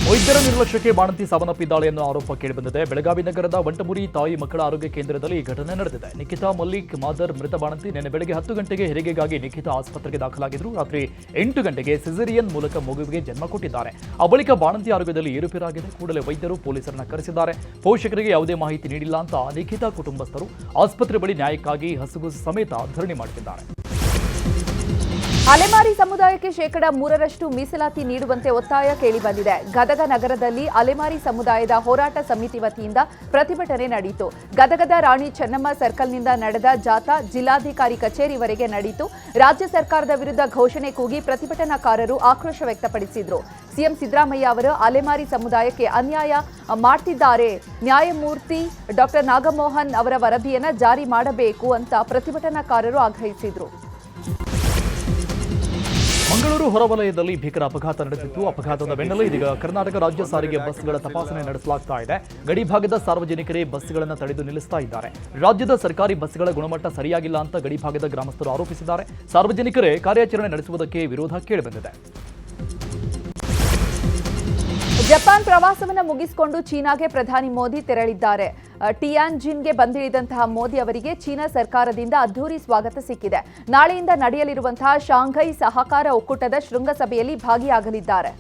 ವೈದ್ಯರ ನಿರ್ಲಕ್ಷ್ಯಕ್ಕೆ ಬಾಣಂತಿ ಸಾವನ್ನಪ್ಪಿದ್ದಾಳೆ ಅನ್ನೋ ಆರೋಪ ಕೇಳಿಬಂದಿದೆ. ಬೆಳಗಾವಿ ನಗರದ ವಂಟಮುರಿ ತಾಯಿ ಮಕ್ಕಳ ಆರೋಗ್ಯ ಕೇಂದ್ರದಲ್ಲಿ ಈ ಘಟನೆ ನಡೆದಿದೆ. ನಿಖಿತಾ ಮಲ್ಲಿಕ್ ಮಾದರ್ ಮೃತ ಬಾಣಂತಿ ನಿನ್ನೆ ಬೆಳಗ್ಗೆ 10 ಗಂಟೆಗೆ ಹೆರಿಗೆಗಾಗಿ ನಿಖಿತಾ ಆಸ್ಪತ್ರೆಗೆ ದಾಖಲಾಗಿದ್ರು. ರಾತ್ರಿ 8 ಗಂಟೆಗೆ ಸಿಸೇರಿಯನ್ ಮೂಲಕ ಮಗುವಿಗೆ ಜನ್ಮ ಕೊಟ್ಟಿದ್ದಾರೆ. ಆ ಬಳಿಕ ಬಾಣಂತಿ ಆರೋಗ್ಯದಲ್ಲಿ ಏರುಪೇರಾಗಿದೆ. ಕೂಡಲೇ ವೈದ್ಯರು ಪೊಲೀಸರನ್ನ ಕರೆಸಿದ್ದಾರೆ. ಪೋಷಕರಿಗೆ ಯಾವುದೇ ಮಾಹಿತಿ ನೀಡಿಲ್ಲ ಅಂತ ನಿಖಿತಾ ಕುಟುಂಬಸ್ಥರು ಆಸ್ಪತ್ರೆ ಬಳಿ ನ್ಯಾಯಕ್ಕಾಗಿ ಹಸುಗೂಸು ಸಮೇತ ಧರಣಿ ಮಾಡುತ್ತಿದ್ದಾರೆ. ಅಲೆಮಾರಿ ಸಮುದಾಯಕ್ಕೆ 3% ಮೀಸಲಾತಿ ನೀಡುವಂತೆ ಒತ್ತಾಯ ಕೇಳಿಬಂದಿದೆ. ಗದಗ ನಗರದಲ್ಲಿ ಅಲೆಮಾರಿ ಸಮುದಾಯದ ಹೋರಾಟ ಸಮಿತಿ ವತಿಯಿಂದ ಪ್ರತಿಭಟನೆ ನಡೆಯಿತು. ಗದಗದ ರಾಣಿ ಚೆನ್ನಮ್ಮ ಸರ್ಕಲ್ನಿಂದ ನಡೆದ ಜಾಥಾ ಜಿಲ್ಲಾಧಿಕಾರಿ ಕಚೇರಿವರೆಗೆ ನಡೆಯಿತು. ರಾಜ್ಯ ಸರ್ಕಾರದ ವಿರುದ್ಧ ಘೋಷಣೆ ಕೂಗಿ ಪ್ರತಿಭಟನಾಕಾರರು ಆಕ್ರೋಶ ವ್ಯಕ್ತಪಡಿಸಿದರು. ಸಿಎಂ ಸಿದ್ದರಾಮಯ್ಯ ಅವರು ಅಲೆಮಾರಿ ಸಮುದಾಯಕ್ಕೆ ಅನ್ಯಾಯ ಮಾಡ್ತಿದ್ದಾರೆ, ನ್ಯಾಯಮೂರ್ತಿ ಡಾಕ್ಟರ್ ನಾಗಮೋಹನ್ ಅವರ ವರದಿಯನ್ನು ಜಾರಿ ಮಾಡಬೇಕು ಅಂತ ಪ್ರತಿಭಟನಾಕಾರರು ಆಗ್ರಹಿಸಿದರು. ಮಂಗಳೂರು ಹೊರವಲಯದಲ್ಲಿ ಭೀಕರ ಅಪಘಾತ ನಡೆದಿತ್ತು. ಅಪಘಾತದ ಬೆನ್ನಲ್ಲೇ ಇದೀಗ ಕರ್ನಾಟಕ ರಾಜ್ಯ ಸಾರಿಗೆ ಬಸ್ಗಳ ತಪಾಸಣೆ ನಡೆಸಲಾಗ್ತಾ ಇದೆ. ಗಡಿ ಭಾಗದ ಸಾರ್ವಜನಿಕರೇ ಬಸ್ಗಳನ್ನು ತಡೆದು ನಿಲ್ಲಿಸ್ತಾ ಇದ್ದಾರೆ. ರಾಜ್ಯದ ಸರ್ಕಾರಿ ಬಸ್ಗಳ ಗುಣಮಟ್ಟ ಸರಿಯಾಗಿಲ್ಲ ಅಂತ ಗಡಿ ಭಾಗದ ಗ್ರಾಮಸ್ಥರು ಆರೋಪಿಸಿದ್ದಾರೆ. ಸಾರ್ವಜನಿಕರೇ ಕಾರ್ಯಾಚರಣೆ ನಡೆಸುವುದಕ್ಕೆ ವಿರೋಧ ಕೇಳಿಬಂದಿದೆ. ಜಪಾನ್ ಪ್ರವಾಸವನ್ನು ಮುಗಿಸಿಕೊಂಡು ಚೀನಾಗೆ ಪ್ರಧಾನಿ ಮೋದಿ ತೆರಳಿದ್ದಾರೆ. ಟಿಯಾನ್ಜಿನ್ಗೆ ಬಂದಿಳಿದಂತಹ ಮೋದಿ ಅವರಿಗೆ ಚೀನಾ ಸರ್ಕಾರದಿಂದ ಅದ್ಧೂರಿ ಸ್ವಾಗತ ಸಿಕ್ಕಿದೆ. ನಾಳೆಯಿಂದ ನಡೆಯಲಿರುವಂತಹ ಶಾಂಘೈ ಸಹಕಾರ ಒಕ್ಕೂಟದ ಶೃಂಗಸಭೆಯಲ್ಲಿ ಭಾಗಿಯಾಗಲಿದ್ದಾರೆ.